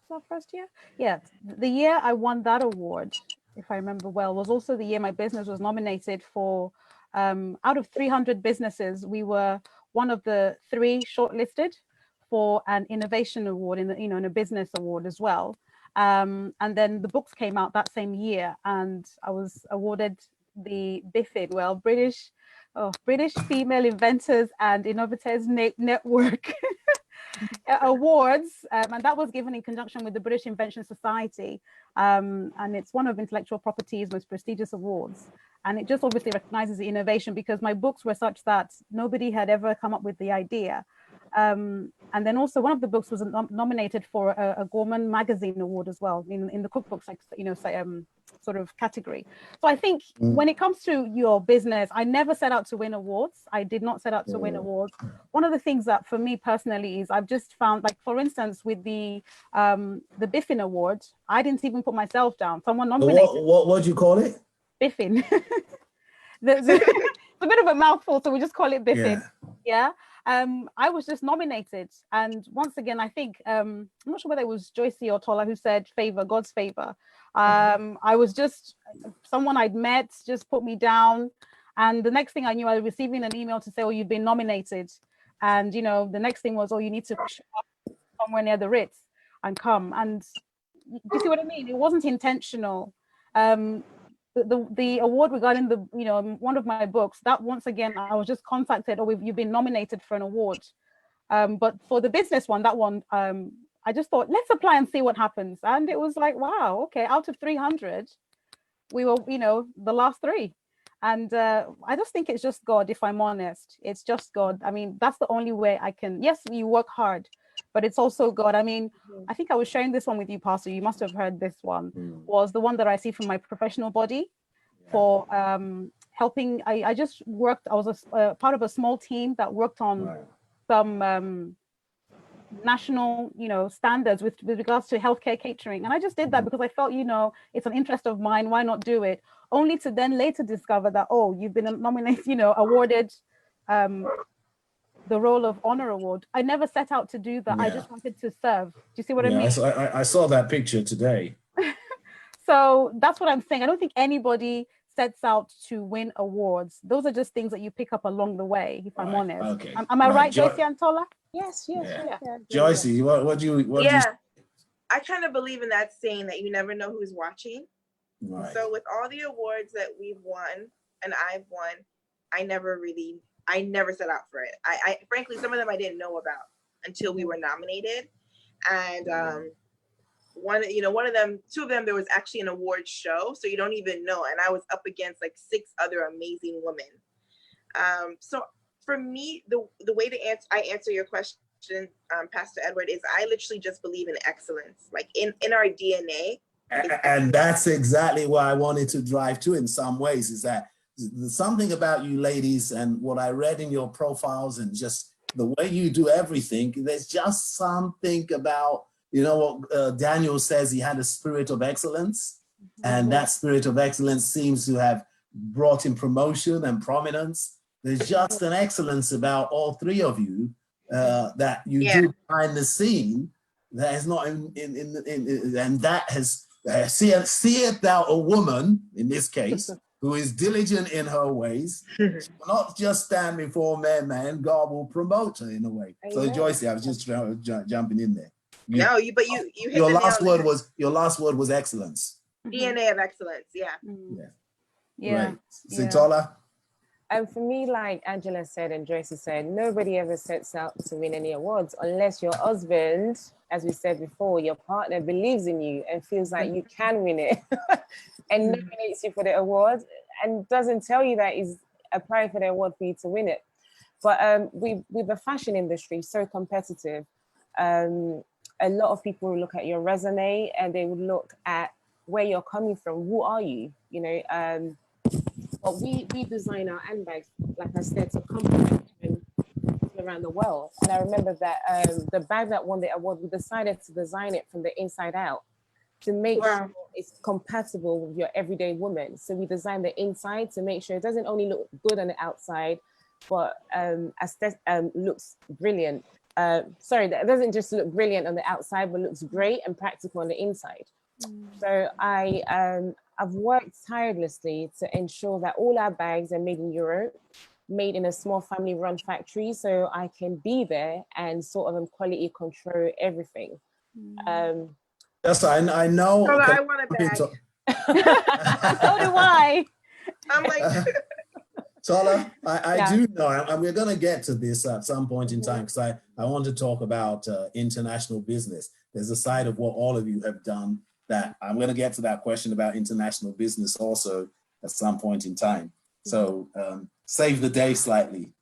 was that first year? Yeah, the year I won that award, if I remember well, was also the year my business was nominated for, out of 300 businesses, we were one of the 3 shortlisted for an innovation award in a business award as well. And then the books came out that same year, and I was awarded the BIFID, British Female Inventors and Innovators Network Awards, and that was given in conjunction with the British Invention Society, and it's one of intellectual property's most prestigious awards, and it just obviously recognizes the innovation because my books were such that nobody had ever come up with the idea. And then also one of the books was nominated for a Gorman Magazine award as well in the cookbooks, sort of category. So I think when it comes to your business, I never set out to win awards. I did not set out to win awards. One of the things that for me personally is I've just found, like, for instance, with the Biffin Award, I didn't even put myself down. Someone nominated. What do you call it? Biffin. It's a bit of a mouthful, so we just call it Biffin. Yeah. I was just nominated, and once again, I think I'm not sure whether it was Joycee or Tola who said favor, God's favor. I was just someone I'd met just put me down, and the next thing I knew, I was receiving an email to say, "Oh, you've been nominated," and the next thing was, "Oh, you need to show up somewhere near the Ritz and come." And you see what I mean? It wasn't intentional. The award regarding one of my books, that once again I was just contacted, you've been nominated for an award, but for the business one, I just thought, let's apply and see what happens. And it was like, wow, okay, out of 300 we were the last 3, and I just think it's just God. If I'm honest, it's just God. I mean, that's the only way I can. Yes, you work hard, but it's also God. I mean, I think I was sharing this one with you, Pastor. You must have heard this one. Was the one that I see from my professional body for helping. I just worked. I was a part of a small team that worked on some national, standards with regards to healthcare catering, and I just did that because I felt, it's an interest of mine. Why not do it? Only to then later discover that, you've been nominated, awarded the role of honor award. I never set out to do that. I just wanted to serve. Do you see what I mean? I saw that picture today. So that's what I'm saying. I don't think anybody sets out to win awards. Those are just things that you pick up along the way, if I'm honest. Okay. Am I right, Joycee and Tola? Yes. Joycee, what do you I kind of believe in that saying that you never know who's watching. Right. So with all the awards that we've won and I've won, I never set out for it. I frankly, some of them I didn't know about until we were nominated. And two of them, there was actually an award show, so you don't even know. And I was up against like 6 other amazing women. So for me, the way I answer your question, Pastor Edward, is I literally just believe in excellence, like in our DNA. And that's exactly where I wanted to drive to in some ways, is that there's something about you ladies and what I read in your profiles and just the way you do everything. There's just something about, you know what Daniel says, he had a spirit of excellence, and that spirit of excellence seems to have brought him promotion and prominence. There's just an excellence about all 3 of you that you do behind the scene that is not in and that has seeth thou a woman in this case who is diligent in her ways. She will not just stand before man, God will promote her in a way. So Joycee, I was just jumping in there. You hit your last word was excellence. DNA of excellence. Yeah. So Tola? And for me, like Angela said and Joycee said, nobody ever sets out to win any awards unless your husband, as we said before, your partner believes in you and feels like you can win it and nominates you for the award and doesn't tell you that he's applying for the award for you to win it. But with the fashion industry, so competitive, a lot of people will look at your resume and they would look at where you're coming from. Who are you? You know, but we design our handbags, like I said, to complement around the world. And I remember that the bag that won the award, we decided to design it from the inside out to make sure it's compatible with your everyday woman. So we designed the inside to make sure it doesn't only look good on the outside, but looks brilliant. Sorry, that doesn't just look brilliant on the outside, but looks great and practical on the inside. So I've worked tirelessly to ensure that all our bags are made in Europe, made in a small family-run factory, so I can be there and sort of quality control everything. Yes, I know. So I want a bag. So do I. I'm like... Tola, I do know, and we're going to get to this at some point in time, because I want to talk about international business. There's a side of what all of you have done that I'm going to get to that question about international business also at some point in time. So save the day slightly.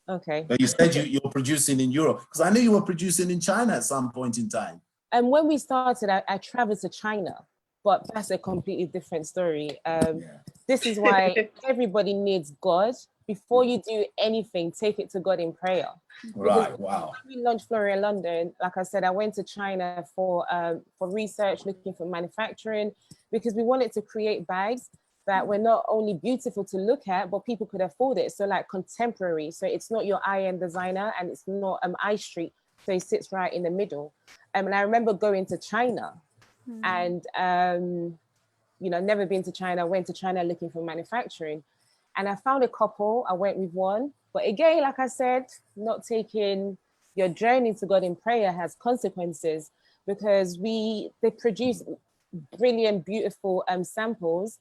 Okay. But you said you're producing in Europe, because I knew you were producing in China at some point in time. And when we started, I traveled to China, but that's a completely different story. This is why everybody needs God. Before you do anything, take it to God in prayer. Right, because wow. When we launched Floria London, like I said, I went to China for research, looking for manufacturing, because we wanted to create bags that were not only beautiful to look at, but people could afford it. So like contemporary. So it's not your high-end designer and it's not high street. So it sits right in the middle. And I remember going to China and, you know, never been to China, went to China looking for manufacturing. And I found a couple, I went with one. But again, like I said, not taking your journey to God in prayer has consequences, because they produce brilliant, beautiful samples.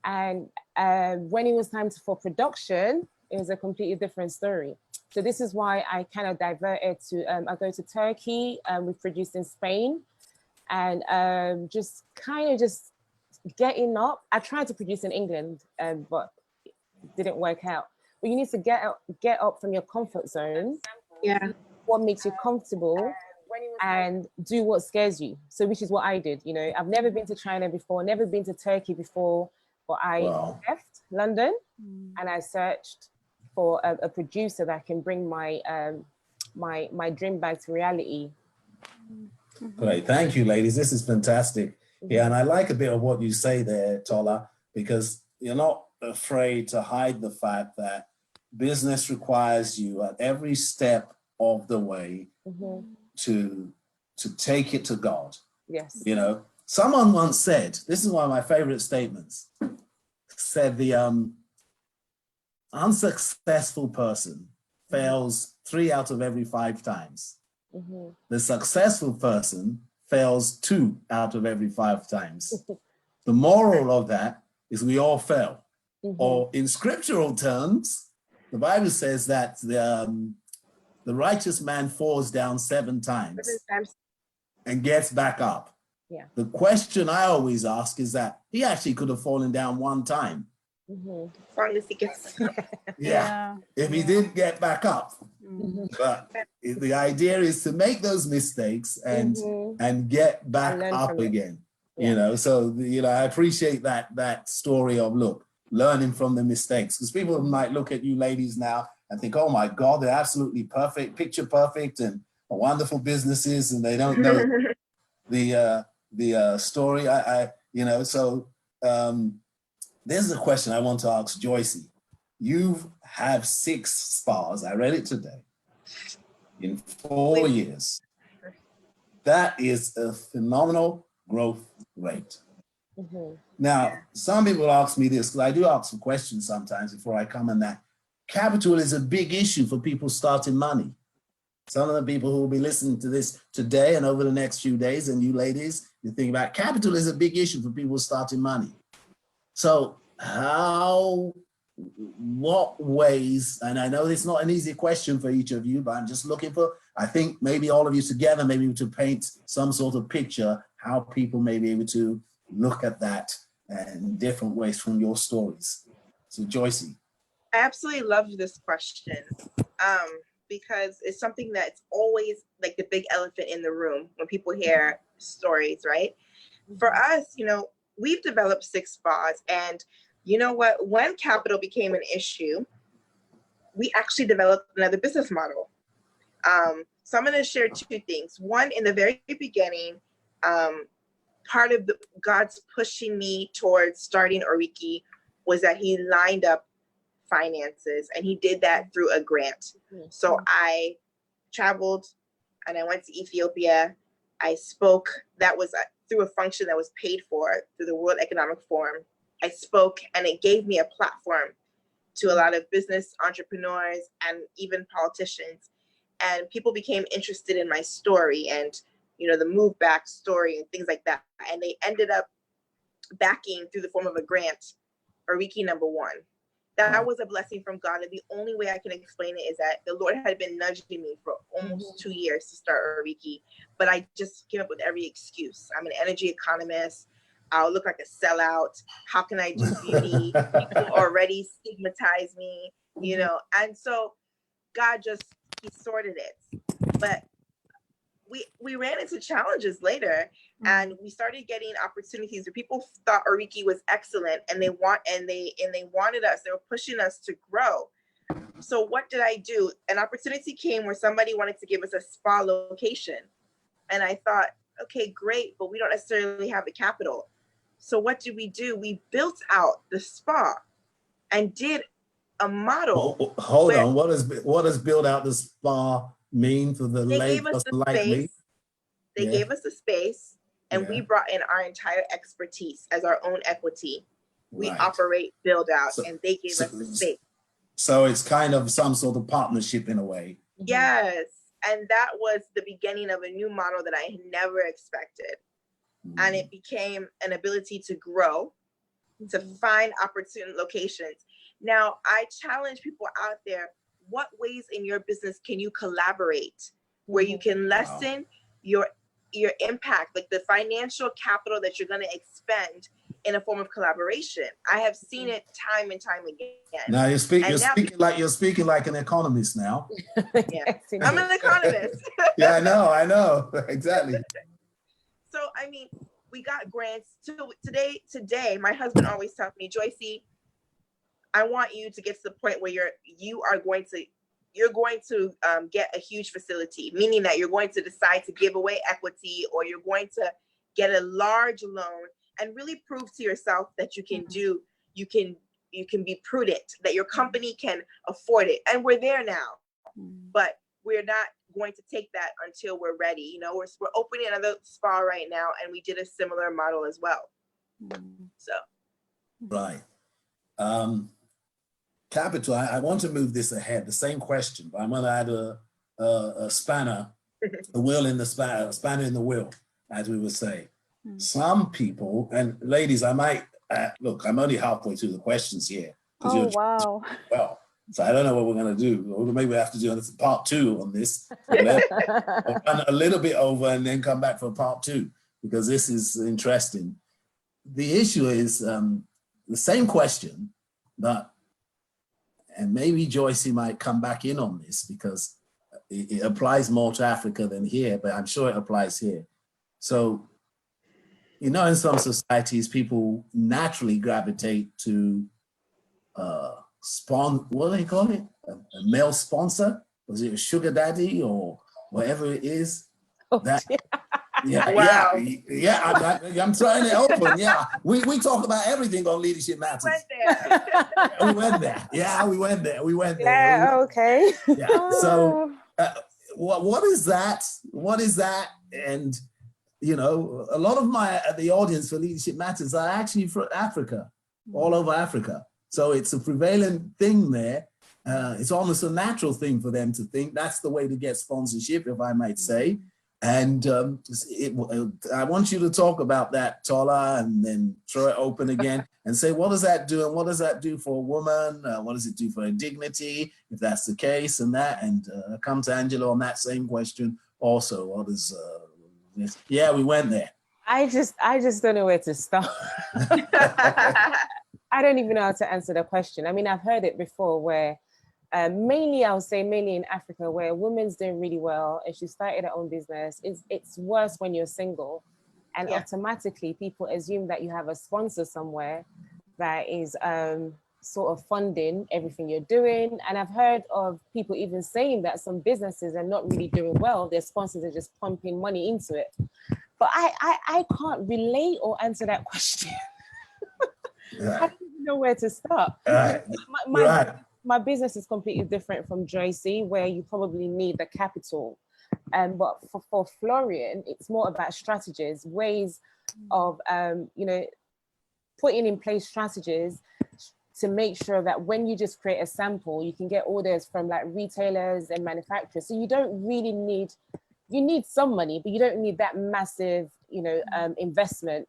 And when it was time for production, it was a completely different story. So this is why I kind of diverted to, I go to Turkey, we produced in Spain, and just getting up. I tried to produce in England, but it didn't work out. But you need to get up from your comfort zone. Yeah. What makes you comfortable, and do what scares you. So which is what I did. You know, I've never been to China before, never been to Turkey before, but I left London and I searched for a producer that can bring my my dream back to reality. Great, thank you, ladies. This is fantastic. Yeah, and I like a bit of what you say there, Tola, because you're not afraid to hide the fact that business requires you at every step of the way to take it to God. Yes. You know, someone once said, this is one of my favorite statements, said the unsuccessful person fails 3 out of every 5 times. The successful person fails 2 out of every 5 times. The moral of that is we all fail. Or in scriptural terms, the Bible says that the righteous man falls down 7 times and gets back up. Yeah. The question I always ask is that he actually could have fallen down one time. As long as he gets Yeah. If he didn't get back up. But the idea is to make those mistakes and get back up again. You know, so I appreciate that story of learning from the mistakes, because people might look at you ladies now and think, oh my God, they're absolutely perfect, picture perfect, and wonderful businesses, and they don't know the story. There's a question I want to ask Joycee. You have 6 spas. I read it today. In 4 years. That is a phenomenal growth rate. Now, some people ask me this, because I do ask some questions sometimes before I come on that. Capital is a big issue for people starting money. Some of the people who will be listening to this today and over the next few days, and you ladies, you think about capital is a big issue for people starting money. So what ways, and I know it's not an easy question for each of you, but I'm just looking for, I think maybe all of you together, maybe to paint some sort of picture, how people may be able to look at that in different ways from your stories. So Joycee. I absolutely love this question because it's something that's always like the big elephant in the room when people hear stories, right? For us, we've developed 6 spas, and you know what? When capital became an issue, we actually developed another business model. So I'm going to share 2 things. One, in the very beginning, part of God's pushing me towards starting Oriki was that he lined up finances, and he did that through a grant. So I traveled and I went to Ethiopia. I spoke. That was through a function that was paid for through the World Economic Forum. I spoke, and it gave me a platform to a lot of business entrepreneurs and even politicians. And people became interested in my story and, the move back story and things like that. And they ended up backing through the form of a grant, Oriki #1. That was a blessing from God. And the only way I can explain it is that the Lord had been nudging me for almost 2 years to start Oriki, but I just came up with every excuse. I'm an energy economist. I'll look like a sellout. How can I do beauty? People already stigmatize me, And so God he sorted it. But we ran into challenges later, and we started getting opportunities where people thought Oriki was excellent, and they wanted us. They were pushing us to grow. So what did I do? An opportunity came where somebody wanted to give us a spa location, and I thought, okay, great, but we don't necessarily have the capital. So what did we do? We built out the spa and did a model. Well, hold on. What does build out the spa mean for the ladies like me? They gave us the space, and we brought in our entire expertise as our own equity. We operate, build out, and they gave us the space. So it's kind of some sort of partnership in a way. Yes. And that was the beginning of a new model that I had never expected. And it became an ability to grow, to find opportune locations. Now, I challenge people out there, what ways in your business can you collaborate where you can lessen your impact, like the financial capital that you're going to expend in a form of collaboration? I have seen it time and time again. Now you're speaking like an economist now. Yeah, I'm an economist. Yeah, I know, exactly. So, we got grants. Today, my husband always tells me, Joycee, I want you to get to the point where you're going to get a huge facility, meaning that you're going to decide to give away equity, or you're going to get a large loan and really prove to yourself that you can be prudent, that your company can afford it. And we're there now, but we're not going to take that until we're ready. We're opening another spa right now, and we did a similar model as well. So. Right. Capital, I want to move this ahead, the same question, but I'm going to add a spanner, a wheel in the spanner, a spanner in the wheel, as we would say. Some people, and ladies, I might, look, I'm only halfway through the questions here. Oh, wow. Well, so I don't know what we're going to do. Or maybe we have to do part 2 on this. Run a little bit over and then come back for part 2. because this is interesting. The issue is the same question, but, and maybe Joycee might come back in on this because it applies more to Africa than here, but I'm sure it applies here. So, you know, in some societies, people naturally gravitate to what do they call it? A male sponsor? Was it a sugar daddy or whatever it is? Oh, That, yeah, Wow. I'm trying it open. Yeah, we talk about everything on Leadership Matters. We went there. Yeah, we went there. Yeah, okay. Yeah. So, what is that? What is that? And you know, a lot of the audience for Leadership Matters are actually from Africa, all over Africa. So it's a prevalent thing there. It's almost a natural thing for them to think that's the way to get sponsorship, if I might say. And I want you to talk about that, Tola, and then throw it open again and say, what does that do? And what does that do for a woman? What does it do for her dignity, if that's the case, and that? And come to Angela on that same question also. What is yeah, we went there. I just don't know where to start. I don't even know how to answer the question. I mean, I've heard it before where mainly in Africa, where a woman's doing really well and she started her own business. It's worse when you're single, and automatically people assume that you have a sponsor somewhere that is sort of funding everything you're doing. And I've heard of people even saying that some businesses are not really doing well. Their sponsors are just pumping money into it. But I can't relate or answer that question. I don't even know where to start. My business is completely different from Joycee, where you probably need the capital. But for Florian, it's more about strategies, ways of putting in place strategies to make sure that when you just create a sample, you can get orders from like retailers and manufacturers. So you don't really need, you need some money, but you don't need that massive, investment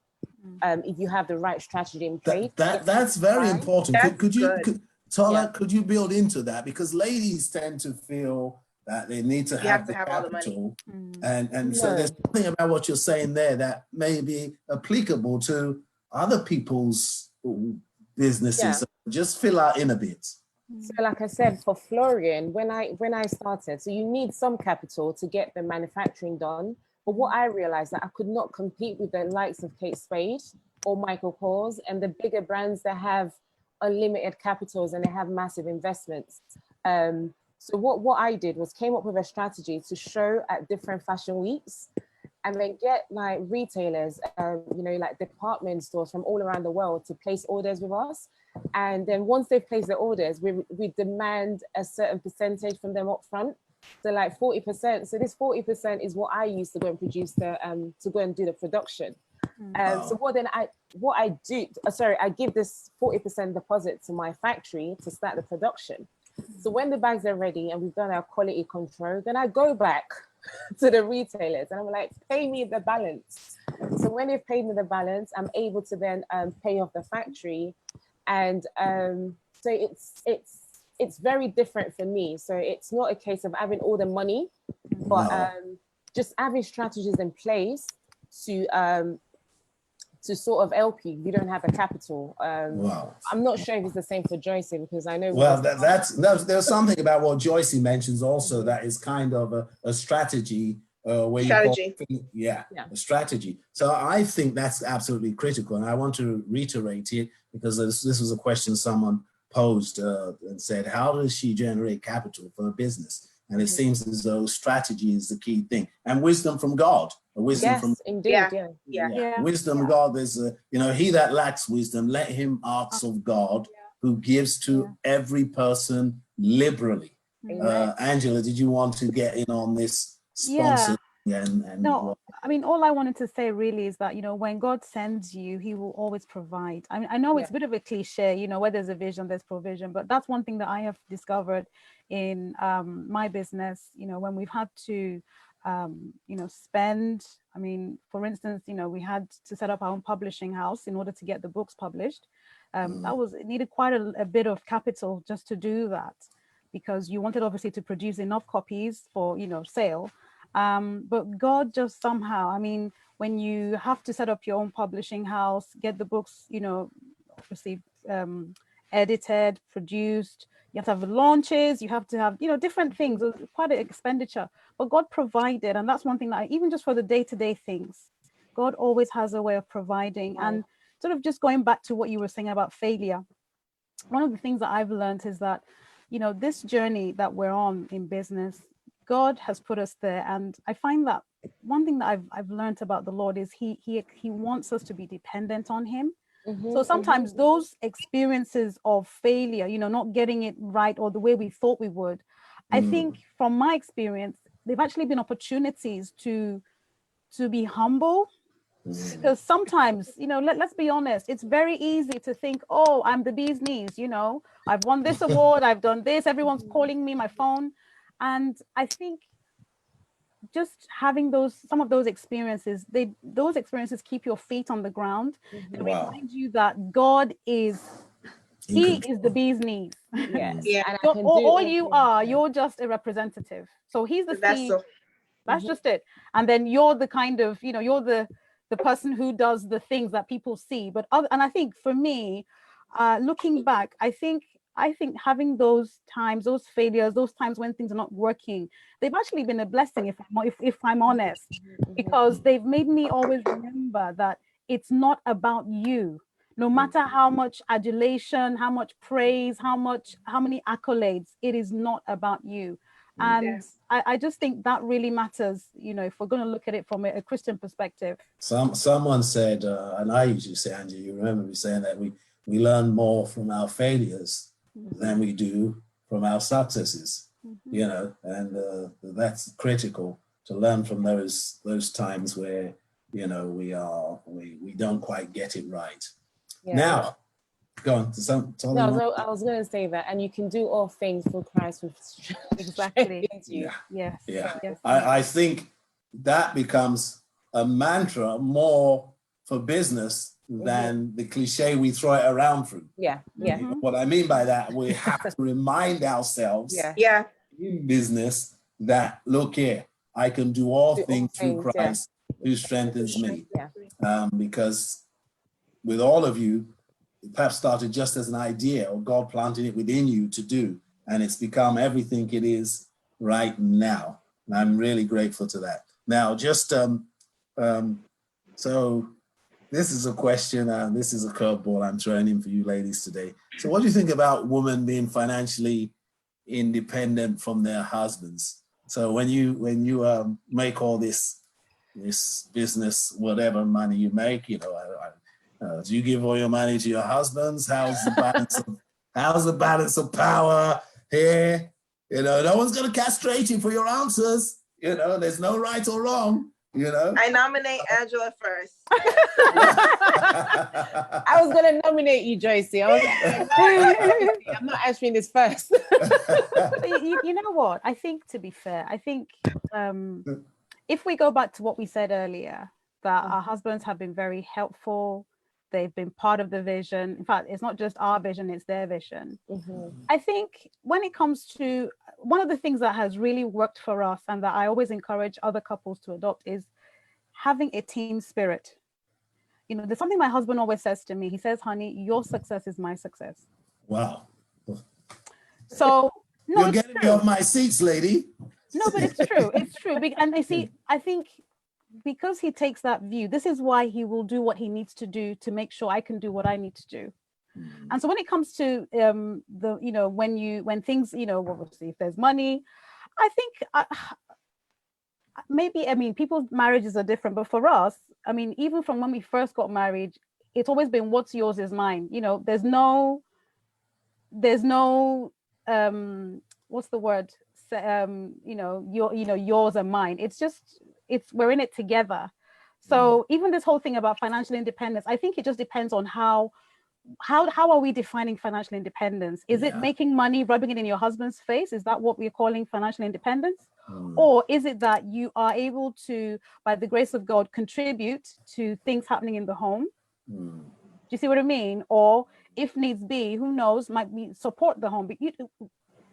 if you have the right strategy in place. That's very important. That's Could you build into that? Because ladies tend to feel that they need to have the capital. And so there's something about what you're saying there that may be applicable to other people's businesses. Yeah. So just fill out in a bit. So like I said, for Florian, when I started, so you need some capital to get the manufacturing done. But what I realized that I could not compete with the likes of Kate Spade or Michael Kors and the bigger brands that have unlimited capitals and they have massive investments. So what I did was came up with a strategy to show at different fashion weeks and then get like retailers, like department stores from all around the world to place orders with us. And then once they've placed the orders, we demand a certain percentage from them up front. So like 40%. So this 40% is what I use to go and produce to go and do the production. So I give this 40% deposit to my factory to start the production. So when the bags are ready and we've done our quality control, then I go back to the retailers and I'm like, pay me the balance. So when they've paid me the balance, I'm able to then pay off the factory. And so it's very different for me. So it's not a case of having all the money, but just having strategies in place to sort of help you. You don't have the capital. I'm not sure if it's the same for Joycee because I know. Well, there's something about what Joycee mentions also that is kind of a strategy. A strategy. So I think that's absolutely critical, and I want to reiterate it because this was a question someone posed and said, how does she generate capital for a business? And it seems as though strategy is the key thing, and wisdom from God. Wisdom, God. There's he that lacks wisdom, let him ask of God, who gives to every person liberally. Angela, did you want to get in on this sponsor? No, I mean, all I wanted to say really is that, when God sends you, he will always provide. I mean, I know it's a bit of a cliche, where there's a vision, there's provision, but that's one thing that I have discovered in my business, when we've had to, spend, I mean, for instance, we had to set up our own publishing house in order to get the books published. It needed quite a bit of capital just to do that, because you wanted obviously to produce enough copies for, sale. But God just somehow, I mean, when you have to set up your own publishing house, get the books, you know, obviously edited, produced, you have to have launches, you have to have, you know, different things. It's quite an expenditure, but God provided. And that's one thing that even just for the day-to-day things, God always has a way of providing. Right. And sort of just going back to what you were saying about failure, one of the things that I've learned is that, you know, this journey that we're on in business, God has put us there. And I find that one thing that I've learned about the Lord is he wants us to be dependent on him. So sometimes those experiences of failure, you know, not getting it right or the way we thought we would, I think from my experience, they've actually been opportunities to be humble. Because sometimes, you know, let's be honest, it's very easy to think, oh, I'm the bee's knees, you know, I've won this award, I've done this, everyone's calling me, my phone. And I think just having some of those experiences, those experiences keep your feet on the ground. They remind you that God is, he is the bee's knees. Yes. Yeah. And all you are, you're just a representative. So he's the seed. So That's just it. And then you're the kind of, you know, you're the person who does the things that people see. But and I think for me, looking back, I think having those times, those failures, those times when things are not working, they've actually been a blessing, if I'm honest, because they've made me always remember that it's not about you. No matter how much adulation, how much praise, how many accolades, it is not about you. And I just think that really matters, you know, if we're going to look at it from a Christian perspective. Someone said, and I usually say, Angie, you remember me saying that we learn more from our failures than we do from our successes, you know, and that's critical to learn from those times where, you know, we don't quite get it right. Yeah. Now, go on to No, I was going to say that, and you can do all things through Christ with exactly. you. Yes. I think that becomes a mantra more for business than the cliche we throw it around through. Yeah. What I mean by that, we have to remind ourselves in business that, look here, I can do all things through Christ who strengthens me. Because with all of you, it perhaps started just as an idea, or God planted it within you to do, and it's become everything it is right now. And I'm really grateful to that. Now, just so this is a question, this is a curveball I'm throwing in for you ladies today. So what do you think about women being financially independent from their husbands? So when you make all this business, whatever money you make, you know, do you give all your money to your husbands? How's the balance of power here? You know, no one's going to castrate you for your answers. You know, there's no right or wrong. You know, I nominate Angela first. I was going to nominate you, Joycee. I'm not answering this first. you know what? I think, to be fair, I think if we go back to what we said earlier, that our husbands have been very helpful. They've been part of the vision. In fact, it's not just our vision, it's their vision. I think when it comes to one of the things that has really worked for us and that I always encourage other couples to adopt is having a team spirit. You know, there's something my husband always says to me. He says, honey, your success is my success. Wow. So, no, you're getting me off my seats, lady. No, but it's true. It's true. And I see, I think because he takes that view, this is why he will do what he needs to do to make sure I can do what I need to do. And so when it comes to the, you know, when things, you know, obviously if there's money, I think maybe, I mean, people's marriages are different, but for us, I mean, even from when we first got married, it's always been what's yours is mine. You know, there's no, what's the word? You know, yours and mine. It's just, we're in it together. So even this whole thing about financial independence, I think it just depends on how are we defining financial independence? Is it making money, rubbing it in your husband's face? Is that what we're calling financial independence? Or is it that you are able to, by the grace of God, contribute to things happening in the home? Do you see what I mean? Or if needs be, who knows, might be support the home. But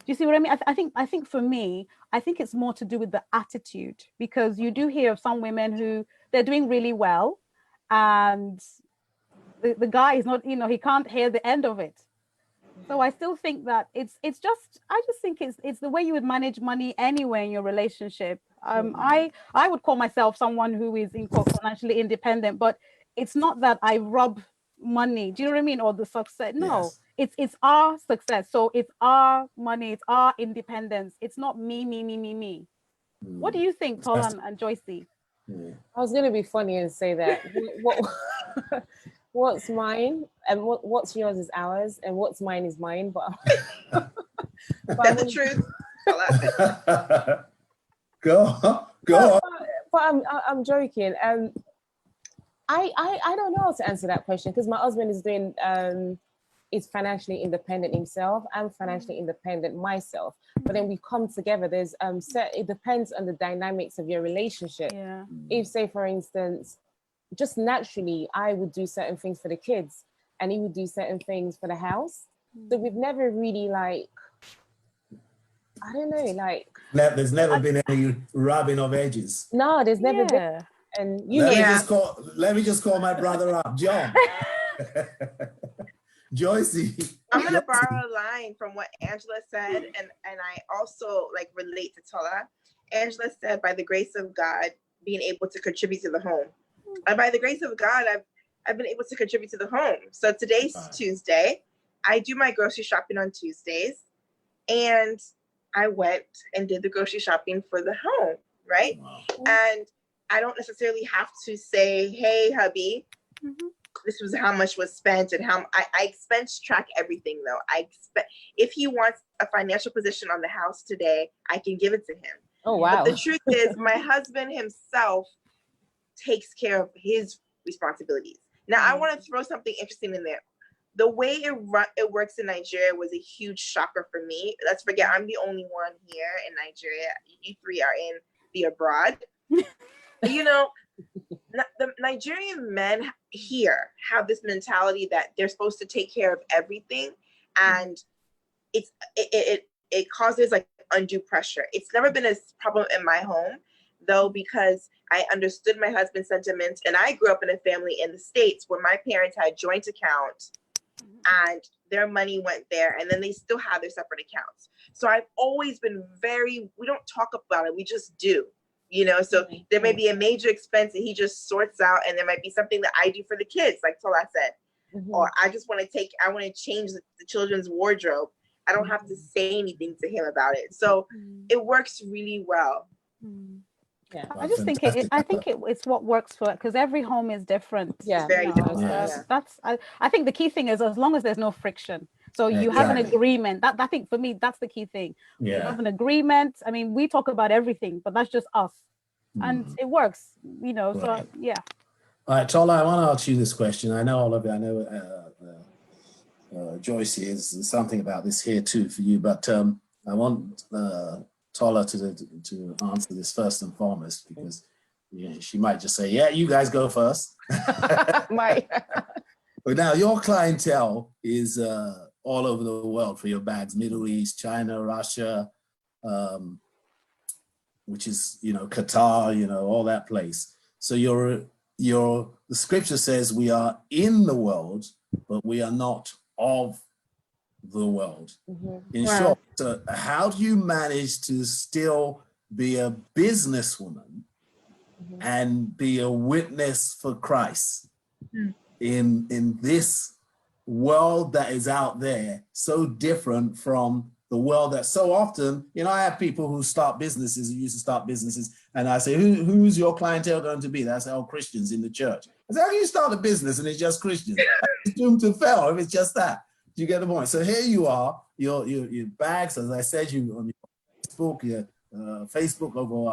you see what I mean? I think for me, I think it's more to do with the attitude, because you do hear of some women who they're doing really well, and the guy is not, he can't hear the end of it. So I still think that I just think it's the way you would manage money anywhere in your relationship. I would call myself someone who is in quote financially independent, but it's not that I rob money. Do you know what I mean? Or the success. No, Yes. it's our success. So it's our money, it's our independence. It's not me. What do you think, Tola and Joycee? I was gonna be funny and say that what's mine and what's yours is ours, and what's mine is mine. But That's the truth. Go on. But I'm joking. I don't know how to answer that question, because my husband is financially independent himself. I'm financially independent myself. But then we come together. There's it depends on the dynamics of your relationship. Yeah. If, say, for instance, just naturally, I would do certain things for the kids, and he would do certain things for the house. So we've never really I don't know, There's never been any rubbing of edges. No, there's never been. And let me just call my brother up, John. Joycee. I'm gonna borrow a line from what Angela said, and I also relate to Tola. Angela said, by the grace of God, being able to contribute to the home. And by the grace of God, I've been able to contribute to the home. So today's Tuesday. I do my grocery shopping on Tuesdays, and I went and did the grocery shopping for the home, right? Wow. And I don't necessarily have to say, hey, hubby, this was how much was spent, and how I expense track everything though. If he wants a financial position on the house today, I can give it to him. Oh, wow. But the truth is, my husband himself takes care of his responsibilities. Now, I want to throw something interesting in there. The way it works in Nigeria was a huge shocker for me. Let's forget, I'm the only one here in Nigeria. You three are in the abroad. The Nigerian men here have this mentality that they're supposed to take care of everything, and it causes undue pressure. It's never been a problem in my home, though, because I understood my husband's sentiments, and I grew up in a family in the States where my parents had joint accounts, and their money went there, and then they still have their separate accounts. So I've always been we don't talk about it, we just do. So there may be a major expense that he just sorts out, and there might be something that I do for the kids, like Tola said, or I want to change the children's wardrobe. I don't have to say anything to him about it. So it works really well. Yeah. I just think it's what works for it, because every home is different. Yeah. It's very different. That's I think the key thing is, as long as there's no friction. So you have an agreement. That I think for me, that's the key thing. Yeah. You have an agreement. I mean, we talk about everything, but that's just us. And it works, Right. So yeah. All right, Tola, I want to ask you this question. I know all of you. I know Joycee is something about this here too for you, but I want Tola to answer this first and foremost, because she might just say, "Yeah, you guys go first." Might. But now your clientele is all over the world for your bags: Middle East, China, Russia. Which is, Qatar, all that place. So the scripture says we are in the world, but we are not of the world. In short, so how do you manage to still be a businesswoman and be a witness for Christ in this world that is out there, so different from the world that so often, I have people who start businesses, who used to start businesses, and I say, who's your clientele going to be? That's all Christians in the church. I say, how can you start a business and it's just Christians? It's doomed to fail if it's just that. Do you get the point? So here you are, your bags, as I said, you on your Facebook, you're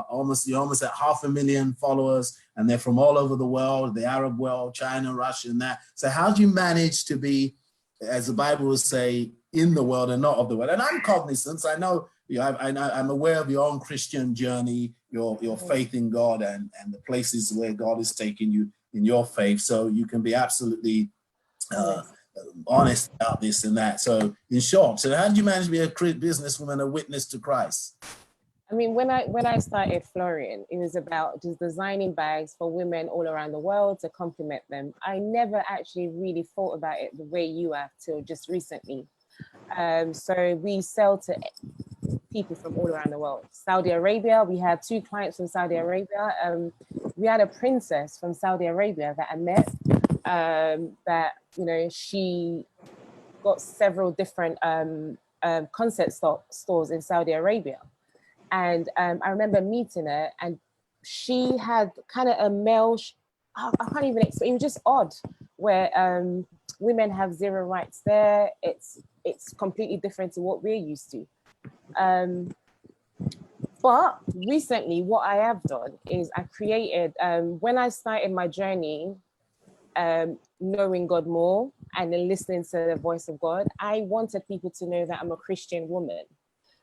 almost at 500,000 followers, and they're from all over the world, the Arab world, China, Russia, and that. So how do you manage to be, as the Bible would say, in the world and not of the world? And I'm cognizant. I know, I'm aware of your own Christian journey, your faith in God, and the places where God is taking you in your faith. So you can be absolutely honest about this and that. So in short, so how did you manage to be a businesswoman, a witness to Christ? I mean, when I started Florian, it was about just designing bags for women all around the world to compliment them. I never actually really thought about it the way you have till just recently. So we sell to people from all around the world. Saudi Arabia, we had 2 clients from Saudi Arabia. We had a princess from Saudi Arabia that I met, that, you know, she got several different concept stores in Saudi Arabia. And I remember meeting her, and she had kind of a male, I can't even explain, it was just odd, where women have 0 rights there. It's completely different to what we're used to. But recently, what I have done is I created, when I started my journey, knowing God more and then listening to the voice of God, I wanted people to know that I'm a Christian woman.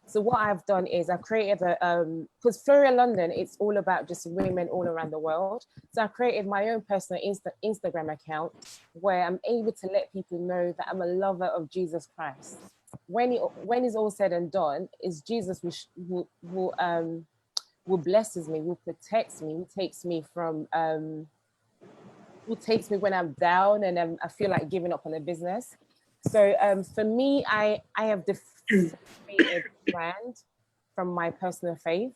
So what I've done is I've created because Florida London, it's all about just women all around the world. So I created my own personal Instagram account where I'm able to let people know that I'm a lover of Jesus Christ. When it's all said and done, it's Jesus who blesses me, who protects me, who takes me from, who takes me when I'm down and I feel like giving up on a business. So for me, I have differentiated brand from my personal faith.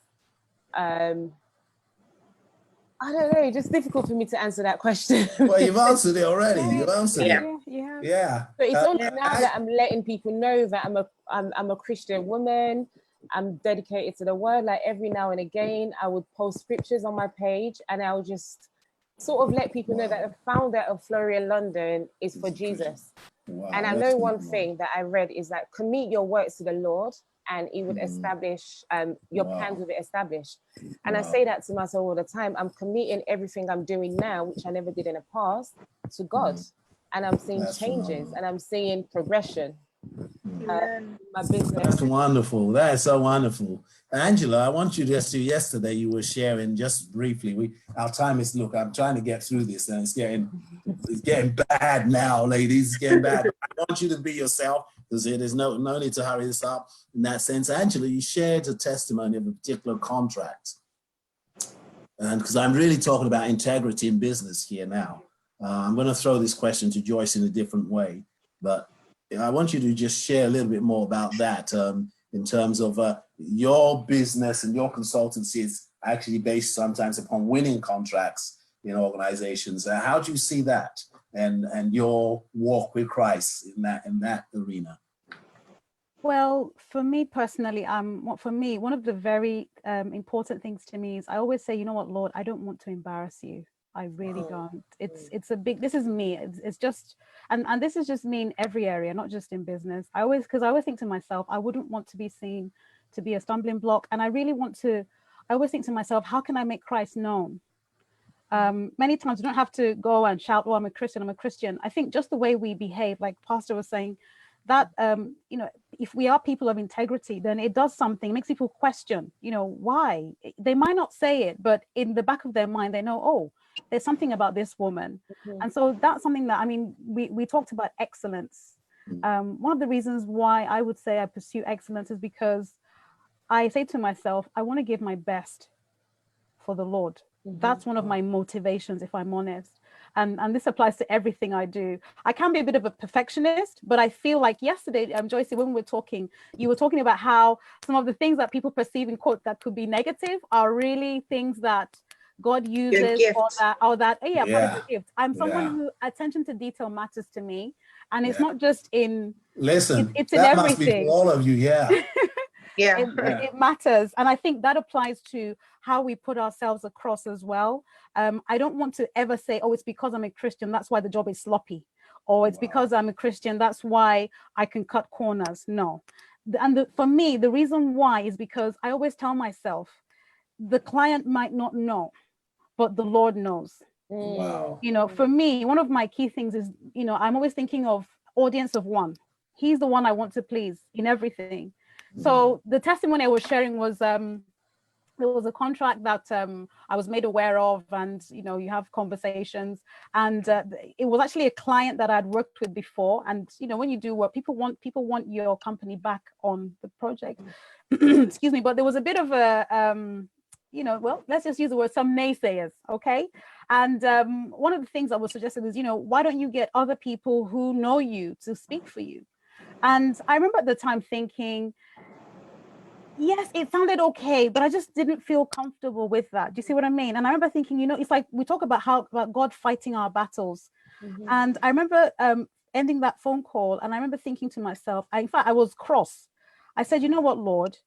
I don't know, it's just difficult for me to answer that question. Well, you've answered it already. You've answered it. Yeah. So it's only now that I'm letting people know that I'm a Christian woman. I'm dedicated to the word. Like every now and again, I would post scriptures on my page, and I would just sort of let people know that the founder of Florian London is for Jesus. Wow, and I know one thing that I read is that commit your works to the Lord, and it would establish, your plans will be established. And I say that to myself all the time. I'm committing everything I'm doing now, which I never did in the past, to God. And I'm seeing changes and I'm seeing progression. My business. That's wonderful. That is so wonderful. Angela, I want you just to, yesterday you were sharing just briefly, our time is, look, I'm trying to get through this and it's getting bad now, ladies, it's getting bad. I want you to be yourself, because there's no need to hurry this up in that sense. Angela, you shared a testimony of a particular contract. And because I'm really talking about integrity in business here now. I'm going to throw this question to Joyce in a different way, but I want you to just share a little bit more about that in terms of your business and your consultancy is actually based sometimes upon winning contracts in organizations. How do you see that and your walk with Christ in that arena? Well, for me personally, one of the very important things to me is I always say, you know what, Lord, I don't want to embarrass you. I really don't. It's a big, this is me. It's just, and this is just me in every area, not just in business. Because I always think to myself, I wouldn't want to be seen to be a stumbling block. And I always think to myself, how can I make Christ known? Many times you don't have to go and shout, oh, I'm a Christian. I think just the way we behave, like Pastor was saying, that, if we are people of integrity, then it does something, it makes people question, why? They might not say it, but in the back of their mind, they know, oh, there's something about this woman. And so that's something that, we talked about excellence. One of the reasons why I would say I pursue excellence is because I say to myself, I want to give my best for the Lord. That's one of my motivations, if I'm honest. And this applies to everything I do. I can be a bit of a perfectionist, but I feel like yesterday, Joycee, when we were talking, you were talking about how some of the things that people perceive in quote that could be negative are really things that God uses part of the gift. I'm someone who attention to detail matters to me. And it's not just in, listen, it's in that everything. Must be for all of you, It matters. And I think that applies to how we put ourselves across as well. I don't want to ever say, oh, it's because I'm a Christian, that's why the job is sloppy. Or it's because I'm a Christian, that's why I can cut corners. No. For me, the reason why is because I always tell myself, the client might not know, but the Lord knows. Wow. For me, one of my key things is, I'm always thinking of audience of one. He's the one I want to please in everything. So the testimony I was sharing was there was a contract that I was made aware of, and you have conversations, and it was actually a client that I'd worked with before. And when you do work, people want your company back on the project. Excuse me, but there was a bit of a well, let's just use the word, some naysayers, okay? And one of the things I was suggesting is, why don't you get other people who know you to speak for you? And I remember at the time thinking, yes, it sounded okay, but I just didn't feel comfortable with that. Do you see what I mean? And I remember thinking, it's like we talk about about God fighting our battles. And I remember ending that phone call, and I remember thinking to myself, in fact, I was cross. I said, you know what, Lord,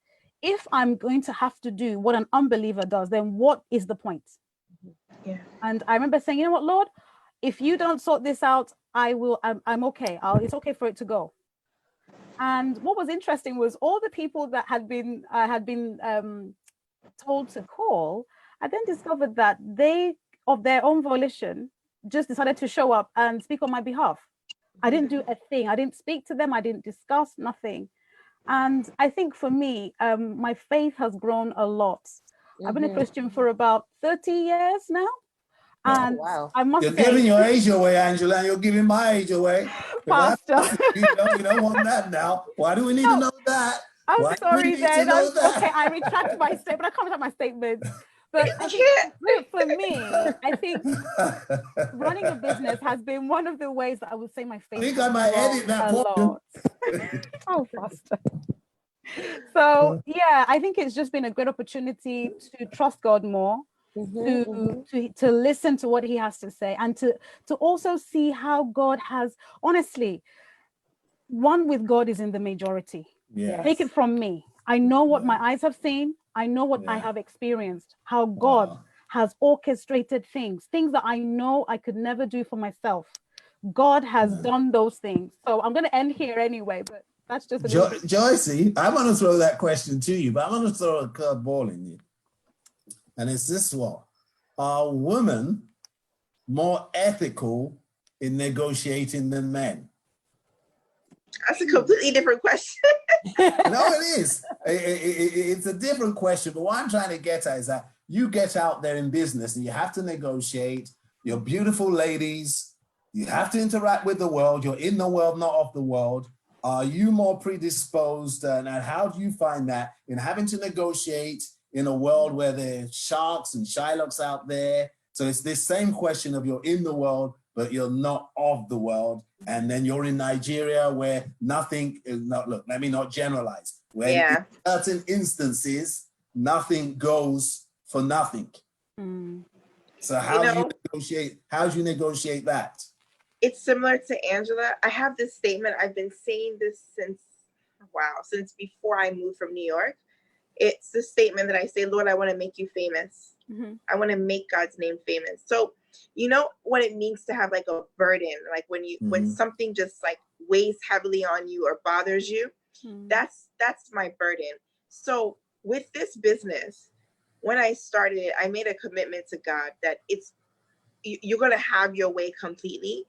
if I'm going to have to do what an unbeliever does, then what is the point? Yeah. And I remember saying, you know what, Lord, if you don't sort this out, I'm okay. It's okay for it to go. And what was interesting was all the people that had been told to call, I then discovered that they, of their own volition, just decided to show up and speak on my behalf. I didn't do a thing. I didn't speak to them. I didn't discuss nothing. And I think for me, my faith has grown a lot. I've been a Christian for about 30 years now. And wow. I must You're say, giving your age away, Angela, and you're giving my age away. Pastor. You don't want that now. Why do we need to know that? I'm Why sorry, do we need to then. know that? Okay, I retract my statement. I can't retract my statement. But I think for me, I think running a business has been one of the ways that I would say my faith. I think I might edit that lot. Oh, Pastor. So yeah, I think it's just been a great opportunity to trust God more, to listen to what He has to say, and to also see how God has, honestly, one with God is in the majority. Yes. Take it from me. I know what my eyes have seen. I know what I have experienced, how God has orchestrated things that I know I could never do for myself. God has done those things. So I'm going to end here anyway, but that's just Joycee, I want to throw that question to you, but I want to throw a curveball in you. And it's this one. Are women more ethical in negotiating than men? That's a completely different question. No, it is. It's a different question. But what I'm trying to get at is that you get out there in business and you have to negotiate. You're beautiful ladies. You have to interact with the world. You're in the world, not of the world. Are you more predisposed? And how do you find that in having to negotiate in a world where there's sharks and Shylocks out there? So it's this same question of you're in the world, but you're not of the world. And then you're in Nigeria where nothing is not, look, let me not generalize. Where in certain instances, nothing goes for nothing. So how do you negotiate that? It's similar to Angela. I have this statement. I've been saying this since before I moved from New York. It's the statement that I say, Lord, I want to make you famous. I want to make God's name famous. So, you know what it means to have like a burden, like when something just like weighs heavily on you or bothers you, that's my burden. So with this business, when I started it, I made a commitment to God that you're going to have your way completely,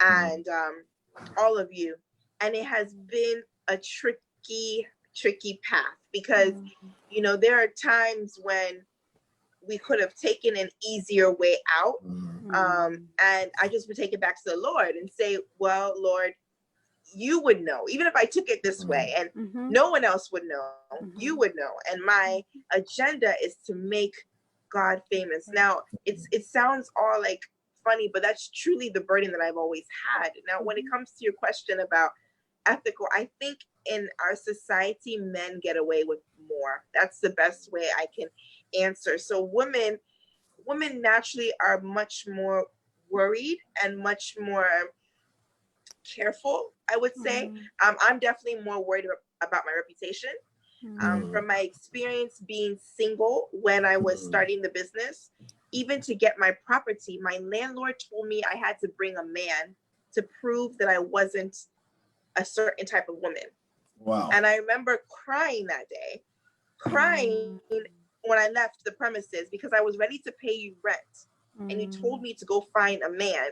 and all of you. And it has been a tricky path because, you know, there are times when we could have taken an easier way out. And I just would take it back to the Lord and say, well, Lord, you would know, even if I took it this way and no one else would know, you would know. And my agenda is to make God famous. Now, it sounds all like funny, but that's truly the burden that I've always had. Now, when it comes to your question about ethical, I think in our society, men get away with more. That's the best way I can answer. So women naturally are much more worried and much more careful, I would say. I'm definitely more worried about my reputation. From my experience being single when I was starting the business, even to get my property, my landlord told me I had to bring a man to prove that I wasn't a certain type of woman. Wow. And I remember crying that day, when I left the premises because I was ready to pay you rent. And you told me to go find a man.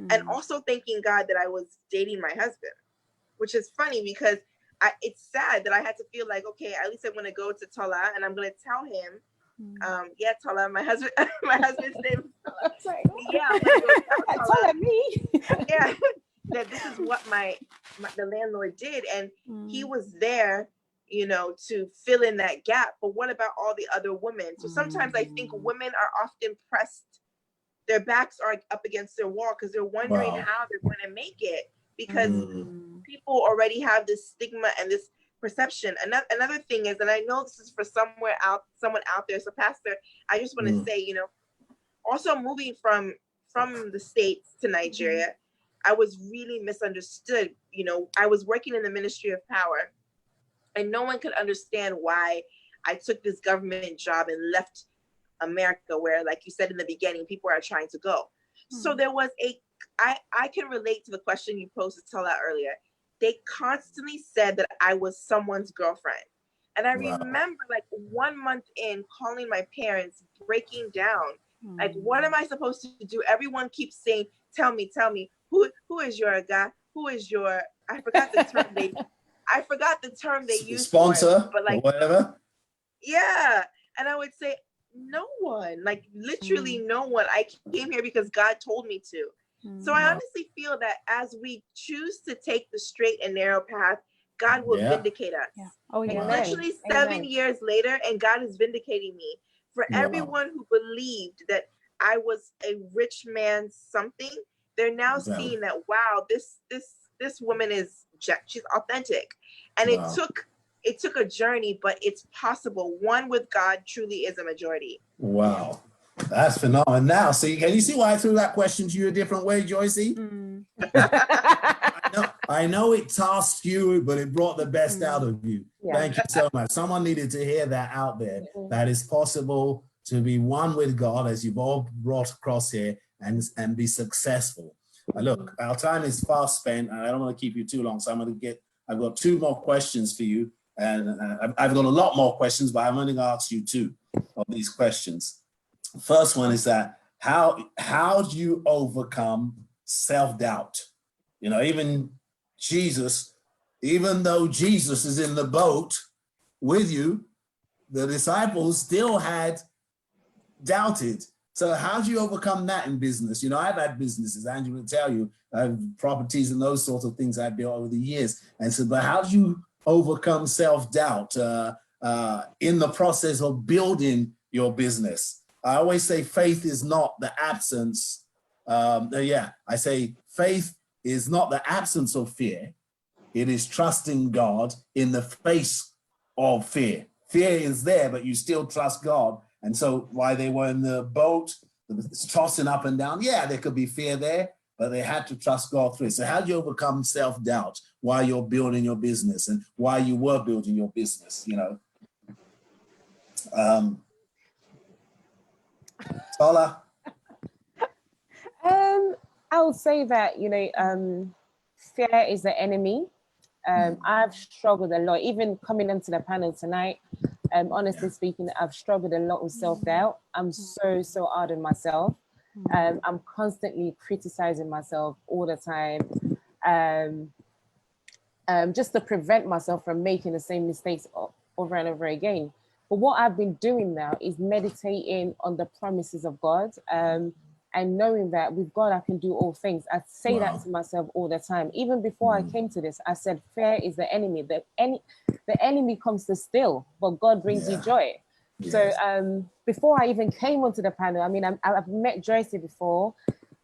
And also thanking God that I was dating my husband, which is funny because it's sad that I had to feel like, okay, at least I'm going to go to Tola and I'm going to tell him Yeah, Tola, my husband, my husband's name. Sorry. Yeah, I'm like, "Go tell Tola." Tola me. Yeah, that this is what the landlord did, and he was there, you know, to fill in that gap. But what about all the other women? So sometimes I think women are often pressed, their backs are up against their wall because they're wondering how they're going to make it, because people already have this stigma and this perception. Another thing is, and I know this is for someone out there. So, Pastor, I just want to say, you know, also moving from the States to Nigeria, I was really misunderstood. You know, I was working in the Ministry of Power, and no one could understand why I took this government job and left America, where, like you said in the beginning, people are trying to go. So there was I can relate to the question you posed to Tella earlier. They constantly said that I was someone's girlfriend. And I remember, like, 1 month in, calling my parents, breaking down. Like, what am I supposed to do? Everyone keeps saying, tell me, who is your guy? Who is your, I forgot the term they used. Sponsor, but like, or whatever. Yeah. And I would say, no one, like literally no one. I came here because God told me to. So I honestly feel that as we choose to take the straight and narrow path, God will vindicate us. Yeah. Oh, yeah. Literally 7 years later, and God is vindicating me. For everyone who believed that I was a rich man's something, they're now seeing that, wow, this woman she's authentic. And it took a journey, but it's possible. One with God truly is a majority. Wow. That's phenomenal. Now, see, can you see why I threw that question to you a different way, Joycee? I know it tasked you, but it brought the best out of you. Yeah. Thank you so much. Someone needed to hear that out there, that it's possible to be one with God, as you've all brought across here, and be successful. Look, our time is fast spent, and I don't want to keep you too long, so I've got 2 more questions for you, and I've got a lot more questions, but I'm only going to ask you 2 of these questions. First one is that how do you overcome self-doubt? You know, even though Jesus is in the boat with you, the disciples still had doubted. So how do you overcome that in business? You know, I've had businesses, Andrew will tell you, I have properties and those sorts of things I've built over the years. And so, but how do you overcome self-doubt in the process of building your business? I always say faith is not the absence. I say faith is not the absence of fear. It is trusting God in the face of fear. Fear is there, but you still trust God. And so while they were in the boat, it's tossing up and down, there could be fear there, but they had to trust God through it. So how do you overcome self-doubt while you're building your business and while you were building your business, you know? Tola? I would say that, you know, fear is the enemy. I've struggled a lot, even coming into the panel tonight. Honestly speaking, I've struggled a lot with self-doubt. I'm so hard on myself. I'm constantly criticizing myself all the time, just to prevent myself from making the same mistakes over and over again. But what I've been doing now is meditating on the promises of God, and knowing that with God, I can do all things. I say that to myself all the time. Even before I came to this, I said, fear is the enemy. The enemy comes to steal, but God brings you joy. Yes. So before I even came onto the panel, I mean, I've met Joycee before,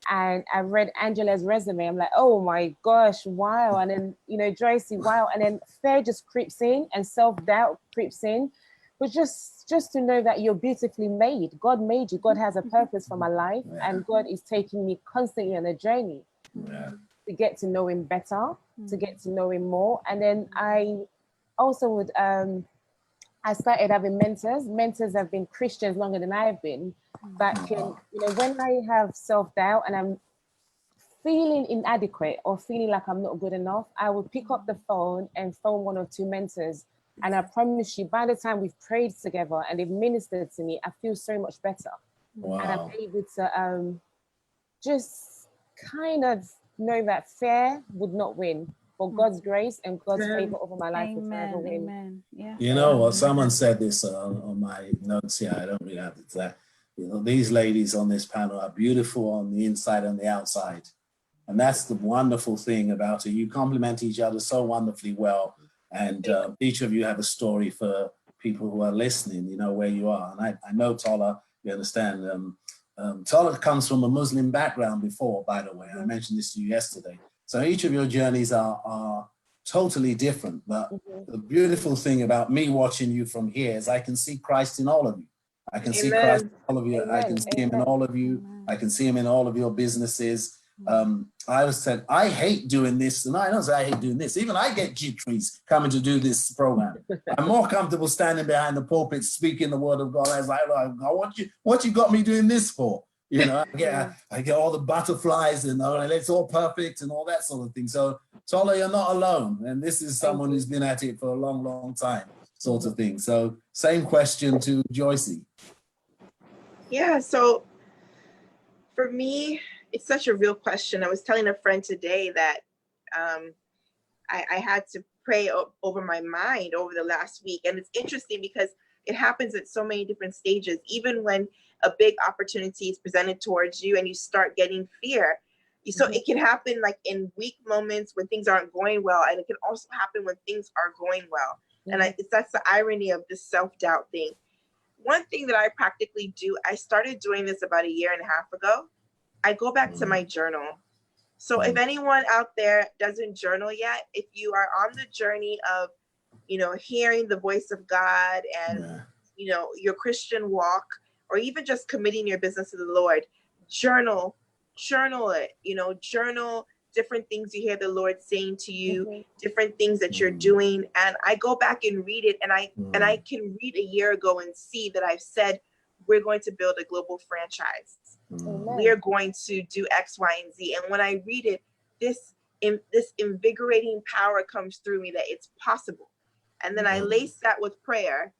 and I read Angela's resume. I'm like, oh my gosh, wow. And then, you know, Joycee, wow. And then fear just creeps in and self-doubt creeps in. But just to know that you're beautifully made. God made you. God has a purpose for my life. And God is taking me constantly on a journey to get to know him better, to get to know him more. And then I also would, I started having mentors. Mentors have been Christians longer than I've been. That can, you know, when I have self-doubt and I'm feeling inadequate or feeling like I'm not good enough, I will pick up the phone and phone 1 or 2 mentors. And I promise you, by the time we've prayed together and they've ministered to me, I feel so much better. Wow. And I'm able to just kind of know that fear would not win. for God's grace and God's favor over my life will forever Amen. win. Amen. Yeah. You know what? Someone said this on my notes here. I don't really have it there. You know, these ladies on this panel are beautiful on the inside and the outside. And that's the wonderful thing about it. You complement each other so wonderfully well. And each of you have a story for people who are listening, you know, where you are. And I know Tola, you understand. Tola comes from a Muslim background before, by the way. I mentioned this to you yesterday. So each of your journeys are totally different. But the beautiful thing about me watching you from here is I can see Christ in all of you. I can see Christ in all of you. I can see him in all of you. I can see him in all of your businesses. I was said, I hate doing this. And I don't say I hate doing this. Even I get jitteries coming to do this program. I'm more comfortable standing behind the pulpit speaking the word of God. I was like, what you got me doing this for? You know, I get all the butterflies and it's all perfect and all that sort of thing. So Tola, you're not alone. And this is someone who's been at it for a long, long time, sort of thing. So same question to Joycee. Yeah, so for me, it's such a real question. I was telling a friend today that I had to pray over my mind over the last week. And it's interesting because it happens at so many different stages. Even when a big opportunity is presented towards you and you start getting fear, so it can happen like in weak moments when things aren't going well. And it can also happen when things are going well. And that's the irony of this self-doubt thing. One thing that I practically do, I started doing this about 1.5 years ago. I go back to my journal. So if anyone out there doesn't journal yet, if you are on the journey of, you know, hearing the voice of God and, you know, your Christian walk, or even just committing your business to the Lord, journal it, you know, journal different things you hear the Lord saying to you, different things that you're doing. And I go back and read it, and I can read 1 year ago and see that I've said, we're going to build a global franchise. We are going to do X, Y, and Z. And when I read it, this invigorating power comes through me that it's possible. And then I lace that with prayer,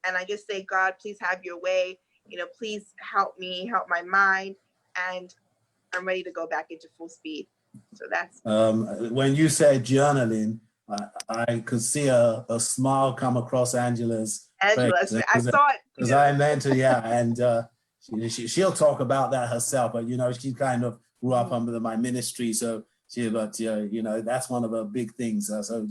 and I just say, God, please have your way. You know, please help me, help my mind, and I'm ready to go back into full speed. So that's when you said journaling, I could see a smile come across Angela's face. I saw it because I meant to, and she'll talk about that herself. But you know, she kind of grew up under my ministry, so you know, that's one of her big things. So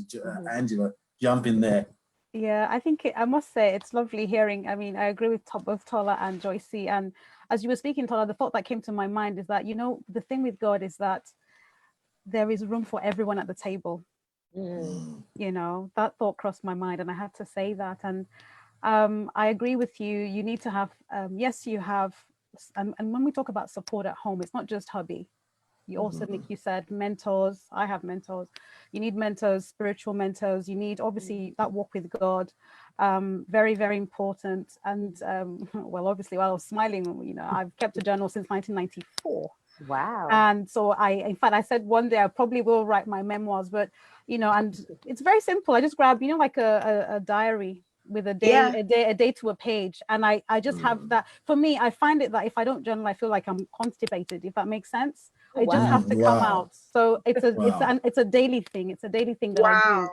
Angela, jump in there. Yeah, I think I must say it's lovely hearing. I mean, I agree with both Tola and Joycee. And as you were speaking, Tola, the thought that came to my mind is that, you know, the thing with God is that there is room for everyone at the table. You know, that thought crossed my mind, and I had to say that. And I agree with you. You need to have, yes, you have, and when we talk about support at home, it's not just hubby. You also, Nick, you said mentors. I have mentors. You need mentors, spiritual mentors. You need, obviously, that walk with God. Very, very important. And well, obviously, while I was smiling, you know, I've kept a journal since 1994. Wow. And so in fact, I said one day I probably will write my memoirs, but, you know, and it's very simple. I just grab, you know, like a diary with a day to a page. And I just have that. For me, I find it that if I don't journal, I feel like I'm constipated, if that makes sense. I just have to come out. So it's a daily thing. It's a daily thing that I do.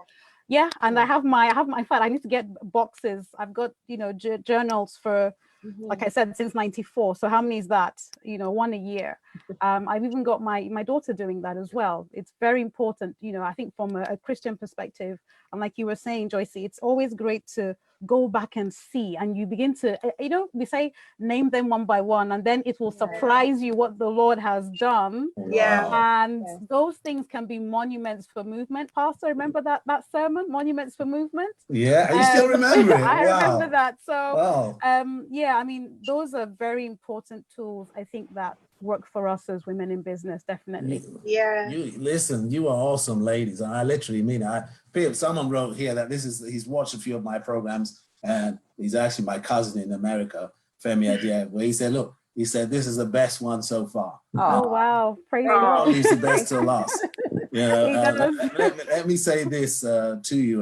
Yeah. And I have my, in fact, I need to get boxes. I've got, you know, journals for, like I said, since 94. So how many is that? You know, 1 a year. I've even got my daughter doing that as well. It's very important, you know, I think from a Christian perspective. And like you were saying, Joycee, it's always great to go back and see, and you begin to, you know, we say name them one by one, and then it will surprise you what the Lord has done. And those things can be monuments for movement. Pastor, remember that sermon, Monuments for Movement? Yeah, I still remember it. I remember that. So yeah, I mean, those are very important tools, I think, that work for us as women in business, definitely. You listen, you are awesome ladies, and I literally mean it. Someone wrote here that he's watched a few of my programs, and he's actually my cousin in America, Femi Adeagbo. He said, look, this is the best one so far. Oh wow, praise God. Leaves the best to last. You know, let me say this to you,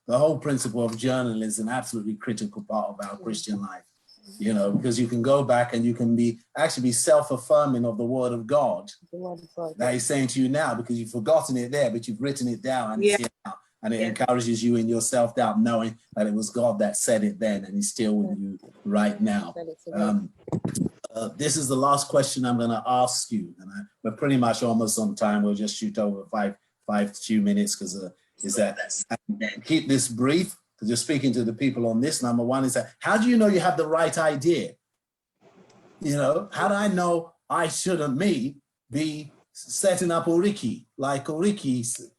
the whole principle of journalism is an absolutely critical part of our Christian life. you know, because you can go back and you can be self-affirming of the word of God that he's saying to you now, because you've forgotten it there, but you've written it down and it's here now. And it encourages you in your self-doubt, knowing that it was God that said it then and he's still with you right now. This is the last question I'm going to ask you. And we're pretty much almost on time. We'll just shoot over five to 2 minutes because keep this brief because you're speaking to the people on this. Number one is that, how do you know you have the right idea? You know, how do I know I shouldn't be setting up Oriki like Oriki's,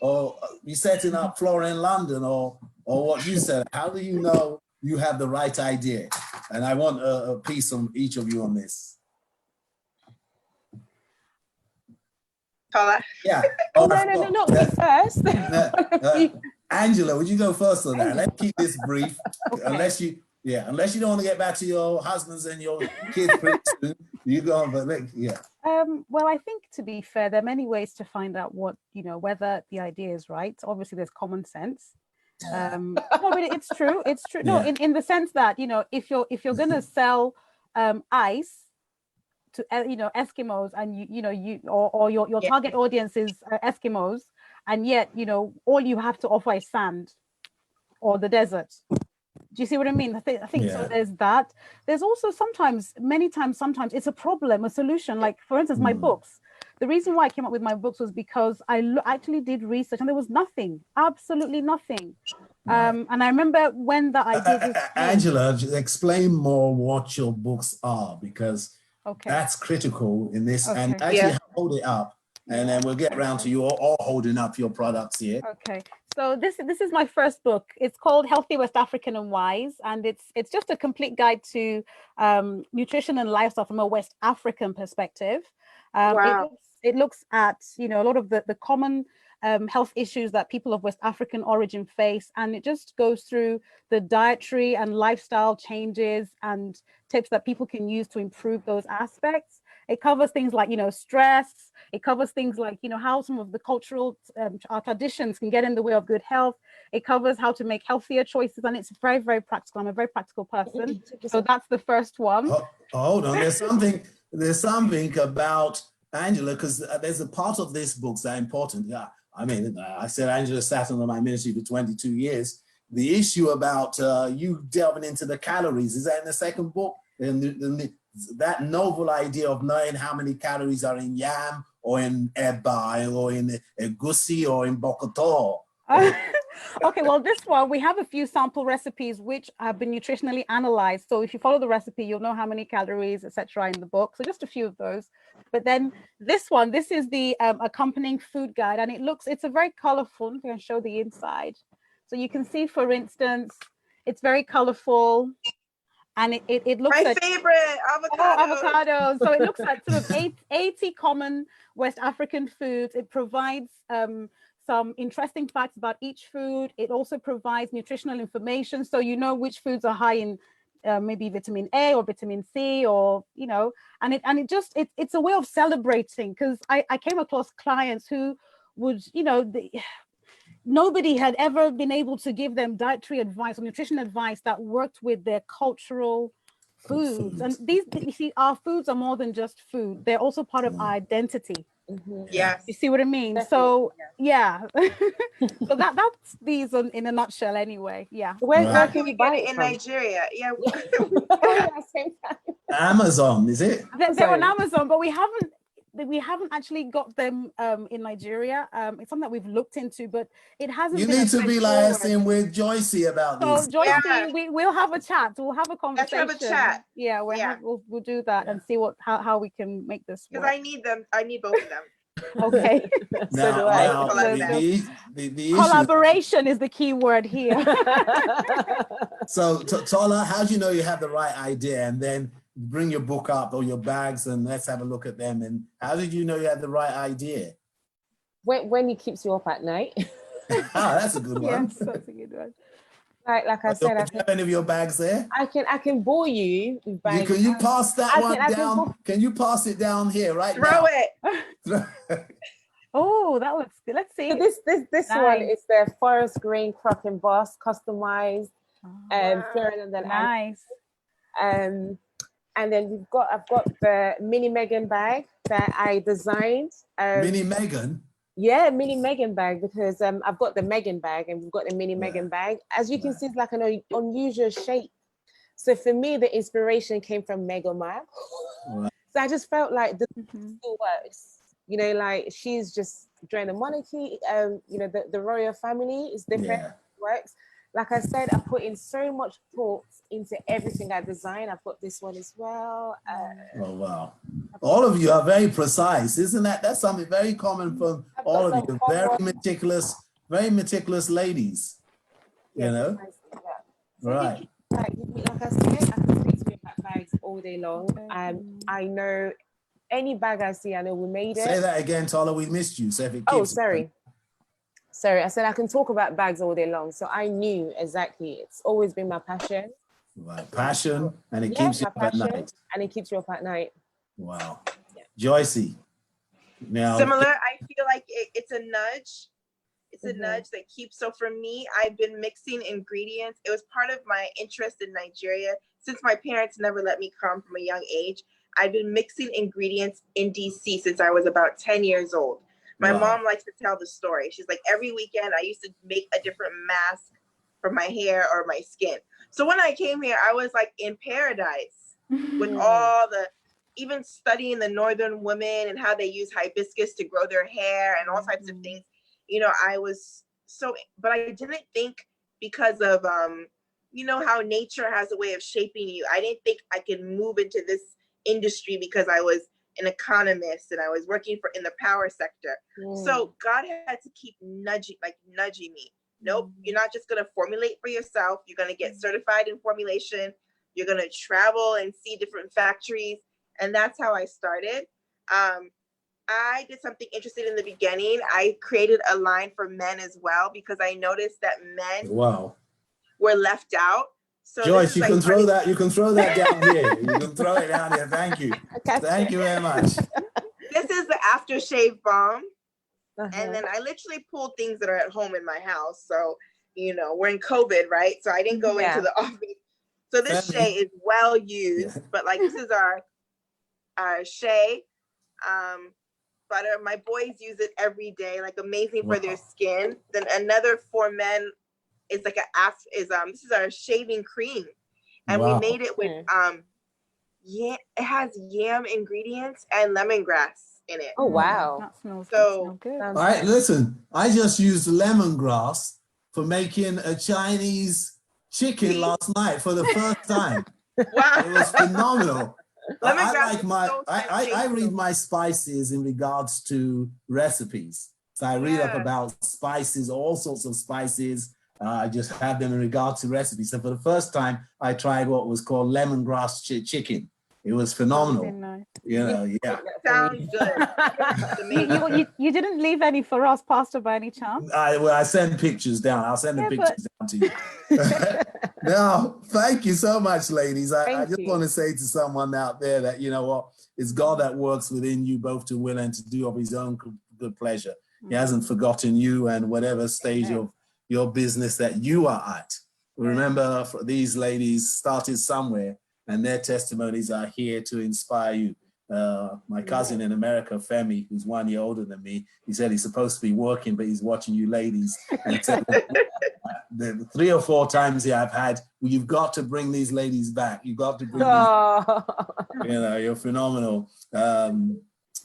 or be setting up Flora in London, or what you said? How do you know you have the right idea? And I want a piece from each of you on this. Tola. Yeah. Oh, no, not me first. Angela, would you go first on that? Let's keep this brief, unless you don't want to get back to your husbands and your kids pretty soon. You go on, but well, I think, to be fair, there are many ways to find out what, you know, whether the idea is right. Obviously, there's common sense. No, but it's true. It's true. No, in the sense that, you know, if you're gonna sell ice to Eskimos, and your target audience is Eskimos, and yet, you know, all you have to offer is sand or the desert. Do you see what I mean? I think so. There's that. There's also sometimes it's a problem, a solution. Like, for instance, my books. The reason why I came up with my books was because I actually did research and there was nothing, absolutely nothing. And I remember when that I did this. Angela, explain more what your books are, because that's critical in this. And actually hold it up, and then we'll get around to you all holding up your products here. Okay. So this is my first book. It's called Healthy West African and Wise, and it's just a complete guide to nutrition and lifestyle from a West African perspective. Wow. It looks at, you know, a lot of the common health issues that people of West African origin face, and it just goes through the dietary and lifestyle changes and tips that people can use to improve those aspects. It covers things like, you know, stress. It covers things like, you know, how some of the cultural our traditions can get in the way of good health. It covers how to make healthier choices, and it's very, very practical. I'm a very practical person, so that's the first one. Hold on, there's something about Angela, because there's a part of this book that's important. Yeah, I mean, I said Angela sat under my ministry for 22 years. The issue about you delving into the calories, is that in the second book? And that novel idea of knowing how many calories are in yam or in eba or in egusi or in bokoto. Okay, well, this one, we have a few sample recipes which have been nutritionally analyzed. So if you follow the recipe, you'll know how many calories, etc. in the book. So just a few of those. But then this is the accompanying food guide, and it's a very colorful. I'm going to show the inside. So you can see, for instance, it's very colorful. And it looks my favorite, avocados. So it looks at sort of 80 common West African foods. It provides some interesting facts about each food. It also provides nutritional information, so you know which foods are high in maybe vitamin A or vitamin C, or, you know, and it's a way of celebrating, because I came across clients who would, you know, nobody had ever been able to give them dietary advice or nutrition advice that worked with their cultural foods. And these, you see, our foods are more than just food. They're also part of our identity. Yes. You see what I mean? Definitely. So yeah. So that's these in a nutshell anyway. Yeah. Where can we get it in Nigeria? Yeah. Amazon, is it? They're on Amazon, but we haven't actually got them in Nigeria. It's something that we've looked into, but it hasn't. You need to be liaising with Joycee about this. So Joycee, we'll have a chat. We'll have a conversation. Let's have a chat. Yeah, we'll do that and see how we can make this work. Because I need them. I need both of them. Okay. Now, the collaboration is the key word here. So Tola, how do you know you have the right idea? And then bring your book up or your bags and let's have a look at them. And how did you know you had the right idea? When he keeps you up at night. That's a good one. Yes, that's a good one. Like I said, do you have any of your bags there? I can bore you with bags. Can you pass that one down? Can you pass it down here right now? Throw it. Oh, that looks good. Let's see. So this nice. One is the forest grain crock embossed, customized, and nice. And then I've got the mini Megan bag that I designed. Mini Megan? Yeah, mini Megan bag, because I've got the Megan bag and we've got the mini Megan bag. As you can see, it's like an unusual shape. So for me, the inspiration came from Megan Mab. So I just felt like the still works. You know, like she's just joined the monarchy. You know, the royal family is different. Yeah. Works. Like I said, I put in so much thought into everything I design. I've got this one as well. Oh, wow. All of you are very precise, isn't that? That's something very common from all of you. Very meticulous ladies, you know? So right. Like I said, I can speak to you about bags all day long. I know any bag I see, I know we made it. Say that again, Tola, we missed you. So if it keeps Sorry, I said I can talk about bags all day long. So I knew exactly. It's always been my passion. Right. Passion, and it keeps you up at night. And it keeps you up at night. Wow. Yeah. Joycee. Now, similar. I feel like it's a nudge. It's a nudge that keeps. So for me, I've been mixing ingredients. It was part of my interest in Nigeria. Since my parents never let me come from a young age, I've been mixing ingredients in DC since I was about 10 years old. My mom likes to tell the story. She's like, every weekend I used to make a different mask for my hair or my skin. So when I came here, I was like in paradise with all the, even studying the northern women and how they use hibiscus to grow their hair and all types of things. You know, I was so, but I didn't think, because of, you know, how nature has a way of shaping you. I didn't think I could move into this industry because I was an economist and I was working in the power sector. So God had to keep nudging me. Nope, you're not just going to formulate for yourself. You're going to get certified in formulation. You're going to travel and see different factories. And that's how I started. I did something interesting in the beginning. I created a line for men as well, because I noticed that men were left out. So Joyce, you can throw that. You can throw that down here. You can throw it down here. Thank you. Thank you very much. This is the Aftershave Bomb. And then I literally pulled things that are at home in my house. So, you know, we're in COVID, right? So I didn't go into the office. So this shea is well used, but like this is our shea butter. My boys use it every day, like amazing for their skin. Then another for men is like this is our shaving cream. And we made it with it has yam ingredients and lemongrass in it. Oh wow. That smells good. All right, listen, I just used lemongrass for making a Chinese chicken last night for the first time. Wow. It was phenomenal. I read my spices in regards to recipes. So I read up about spices, all sorts of spices. I just have them in regard to recipes. So for the first time, I tried what was called lemongrass chicken. It was phenomenal. Nice. You know, Sounds good. You didn't leave any for us, Pastor, by any chance? I send pictures down. I'll send the pictures down to you. Now, thank you so much, ladies. I just want to say to someone out there that, you know what, it's God that works within you both to will and to do of his own good pleasure. He hasn't forgotten you, and whatever stage of your business that you are at. Remember, these ladies started somewhere, and their testimonies are here to inspire you. My cousin in America, Femi, who's 1 year older than me, he said he's supposed to be working, but he's watching you ladies. And the 3 or 4 times here I've had, you've got to bring these ladies back. You've got to bring these, you know, you're phenomenal.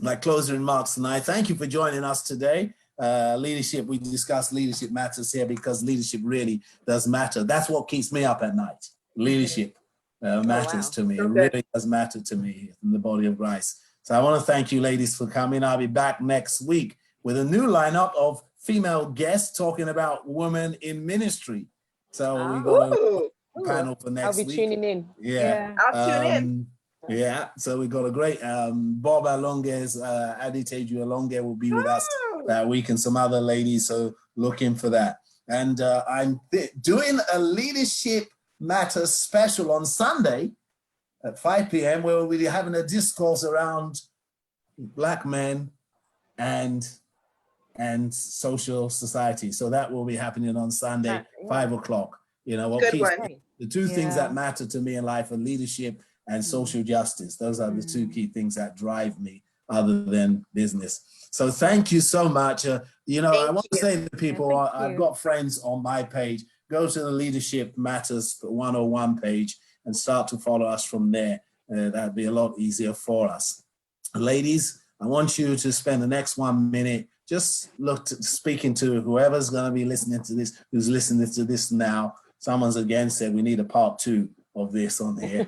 My closing remarks tonight. Thank you for joining us today. Leadership, we discuss leadership matters here because leadership really does matter. That's what keeps me up at night. Leadership matters to me. It really does matter to me in the body of Christ. So I want to thank you ladies for coming. I'll be back next week with a new lineup of female guests talking about women in ministry. So we got a panel for next week. I'll be tuning in. Yeah. I'll tune in. Yeah, so we got a great Bob Alonge's Adeagbo Alonge will be with us that week, and some other ladies, so look in for that. And I'm doing a Leadership Matters special on Sunday at 5 p.m. where we'll be having a discourse around Black men and social society. So that will be happening on Sunday, 5 o'clock. You know, what Good keeps one. the two things Yeah. that matter to me in life are leadership and social justice. Those are the two key things that drive me, other than business. So thank you so much. You know, I Thank want to you. say to people, thank I've you. got friends on my page. Go to the Leadership Matters 101 page and start to follow us from there. That'd be a lot easier for us. Ladies, I want you to spend the next 1 minute just speaking to whoever's going to be listening to this, who's listening to this now. Someone's again said we need a part 2 of this on here.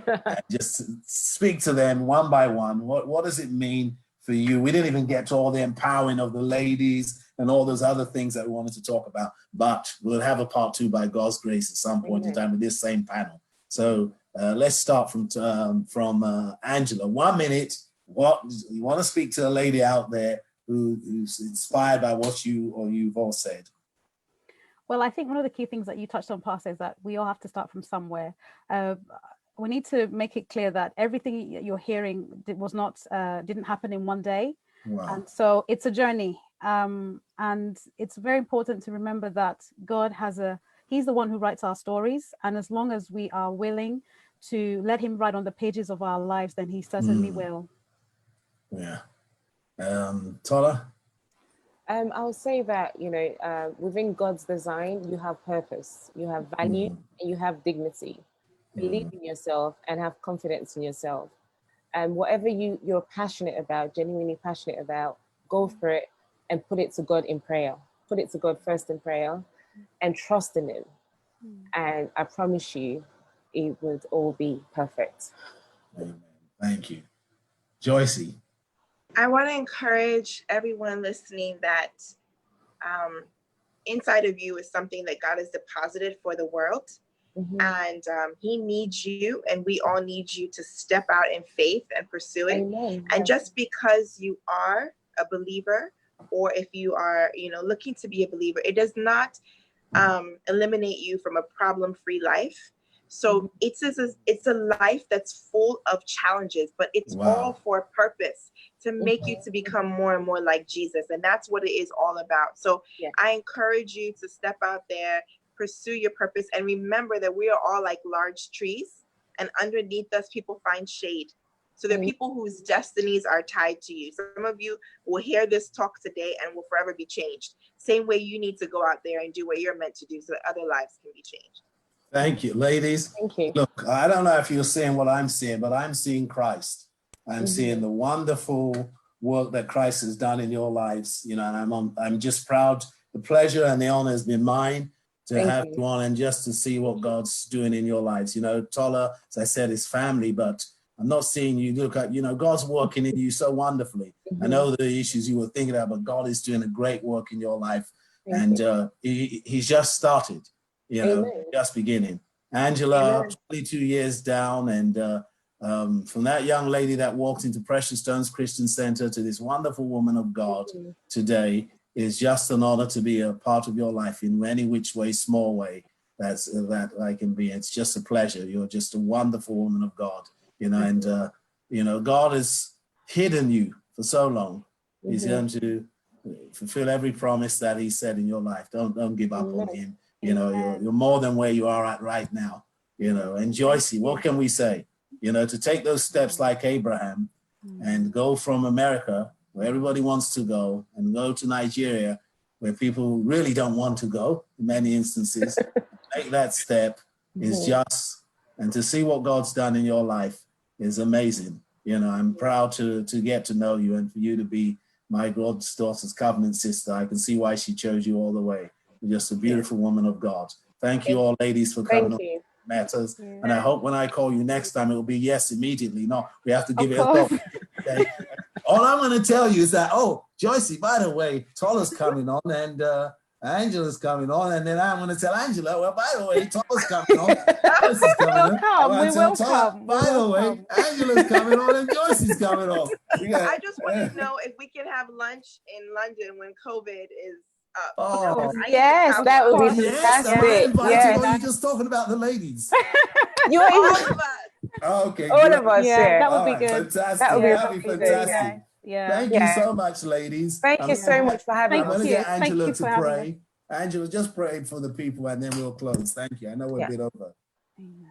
Just speak to them one by one. What does it mean for you? We didn't even get to all the empowering of the ladies and all those other things that we wanted to talk about, but we'll have a part 2 by God's grace at some point in time with this same panel. So let's start from Angela. 1 minute. What you want to speak to a lady out there who's inspired by what you've all said? Well, I think one of the key things that you touched on, Pastor, is that we all have to start from somewhere. We need to make it clear that everything you're hearing didn't happen in one day. Wow. And so it's a journey. And it's very important to remember that God He's the one who writes our stories. And as long as we are willing to let him write on the pages of our lives, then he certainly will. Yeah. Tola? I'll say that, you know, within God's design, you have purpose, you have value, and you have dignity. Believe in yourself and have confidence in yourself. And whatever you're passionate about, genuinely passionate about, go for it and put it to God in prayer. Put it to God first in prayer and trust in him. And I promise you, it would all be perfect. Amen. Thank you. Joycee? I want to encourage everyone listening that inside of you is something that God has deposited for the world. And he needs you, and we all need you to step out in faith and pursue it. Amen. And just because you are a believer, or if you are, you know, looking to be a believer, it does not eliminate you from a problem-free life. So it's a life that's full of challenges, but it's all for a purpose, to make you to become more and more like Jesus. And that's what it is all about. So I encourage you to step out there, pursue your purpose, and remember that we are all like large trees, and underneath us people find shade. So there are people whose destinies are tied to you. Some of you will hear this talk today and will forever be changed. Same way you need to go out there and do what you're meant to do so that other lives can be changed. Thank you, ladies. Thank you. Look, I don't know if you're seeing what I'm seeing, but I'm seeing Christ. I'm seeing the wonderful work that Christ has done in your lives. You know, and I'm just proud. The pleasure and the honor has been mine to have you on and just to see what God's doing in your lives. You know, Tola, as I said, is family, but I'm not seeing you look at, you know, God's working in you so wonderfully. I know the issues you were thinking about, but God is doing a great work in your life. He's just started, you know, just beginning. Angela, 22 years down, and from that young lady that walked into Precious Stones Christian Center to this wonderful woman of God today, is just an honor to be a part of your life in any which way, small way that I can be. It's just a pleasure. You're just a wonderful woman of God, you know, and, you know, God has hidden you for so long. He's going to fulfill every promise that he said in your life. Don't give up on him. You know, you're more than where you are at right now, you know. And Joycee, what can we say? You know, to take those steps like Abraham and go from America, where everybody wants to go, and go to Nigeria, where people really don't want to go in many instances, make that step is just, and to see what God's done in your life is amazing. You know, I'm proud to get to know you and for you to be my God's daughter's covenant sister. I can see why she chose you all the way. You're just a beautiful woman of God. Thank you all, ladies, for coming on Matters. And I hope when I call you next time, it will be yes immediately. No, we have to give it a thought. Okay? All I'm going to tell you is that, Joycee, by the way, Tola's coming on and Angela's coming on. And then I'm going to tell Angela, well, by the way, Tola's coming on. Joycee's coming on. We will come. By the way, Angela's coming on and Joycee's coming on. I just want to know if we can have lunch in London when COVID is up. Oh, yes, that would be fantastic. Yes, you're just talking about the ladies. You're all of us. Okay, all of us. Yeah, that would be good. Fantastic. That'd be fantastic. Yeah. Thank you so much, ladies. Thank you so much for having I'm us. going to get Angela to pray. Angela, just pray for the people and then we'll close. Thank you. I know we're a bit over. Amen.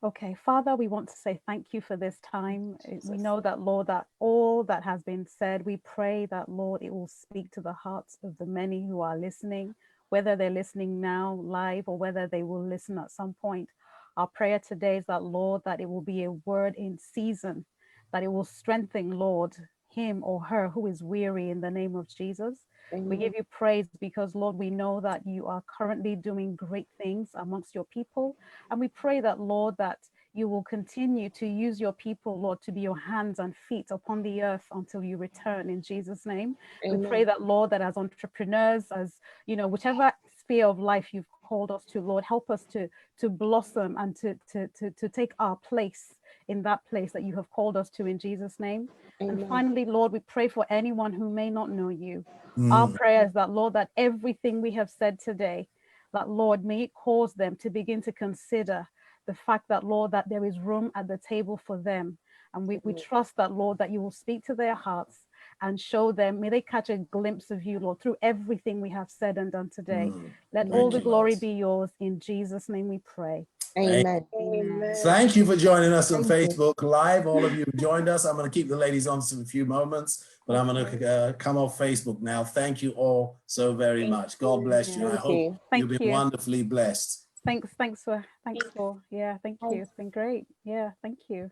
Okay, Father, we want to say thank you for this time. We know that, Lord, that all that has been said, we pray that, Lord, it will speak to the hearts of the many who are listening, whether they're listening now live or whether they will listen at some point. Our prayer today is that, Lord, that it will be a word in season, that it will strengthen, Lord, him or her who is weary in the name of Jesus. We give you praise because, Lord, we know that you are currently doing great things amongst your people. And we pray that, Lord, that you will continue to use your people, Lord, to be your hands and feet upon the earth until you return in Jesus' name. Amen. We pray that, Lord, that as entrepreneurs, as, you know, whichever sphere of life you've called us to, Lord, help us to blossom and to take our place in that place that you have called us to in Jesus' name. Amen. And finally, Lord, we pray for anyone who may not know you. Our prayer is that, Lord, that everything we have said today, that, Lord, may it cause them to begin to consider the fact that, Lord, that there is room at the table for them. And we trust that, Lord, that you will speak to their hearts and show them, may they catch a glimpse of you, Lord, through everything we have said and done today. Let all the glory be yours. In Jesus' name we pray. Amen. Amen. Thank you for joining us on Facebook Live. All of you who joined us. I'm going to keep the ladies on for a few moments, but I'm going to come off Facebook now. Thank you all so very much. God bless you. I hope you've been wonderfully blessed. Thanks for, thank you. It's been great. Yeah, thank you.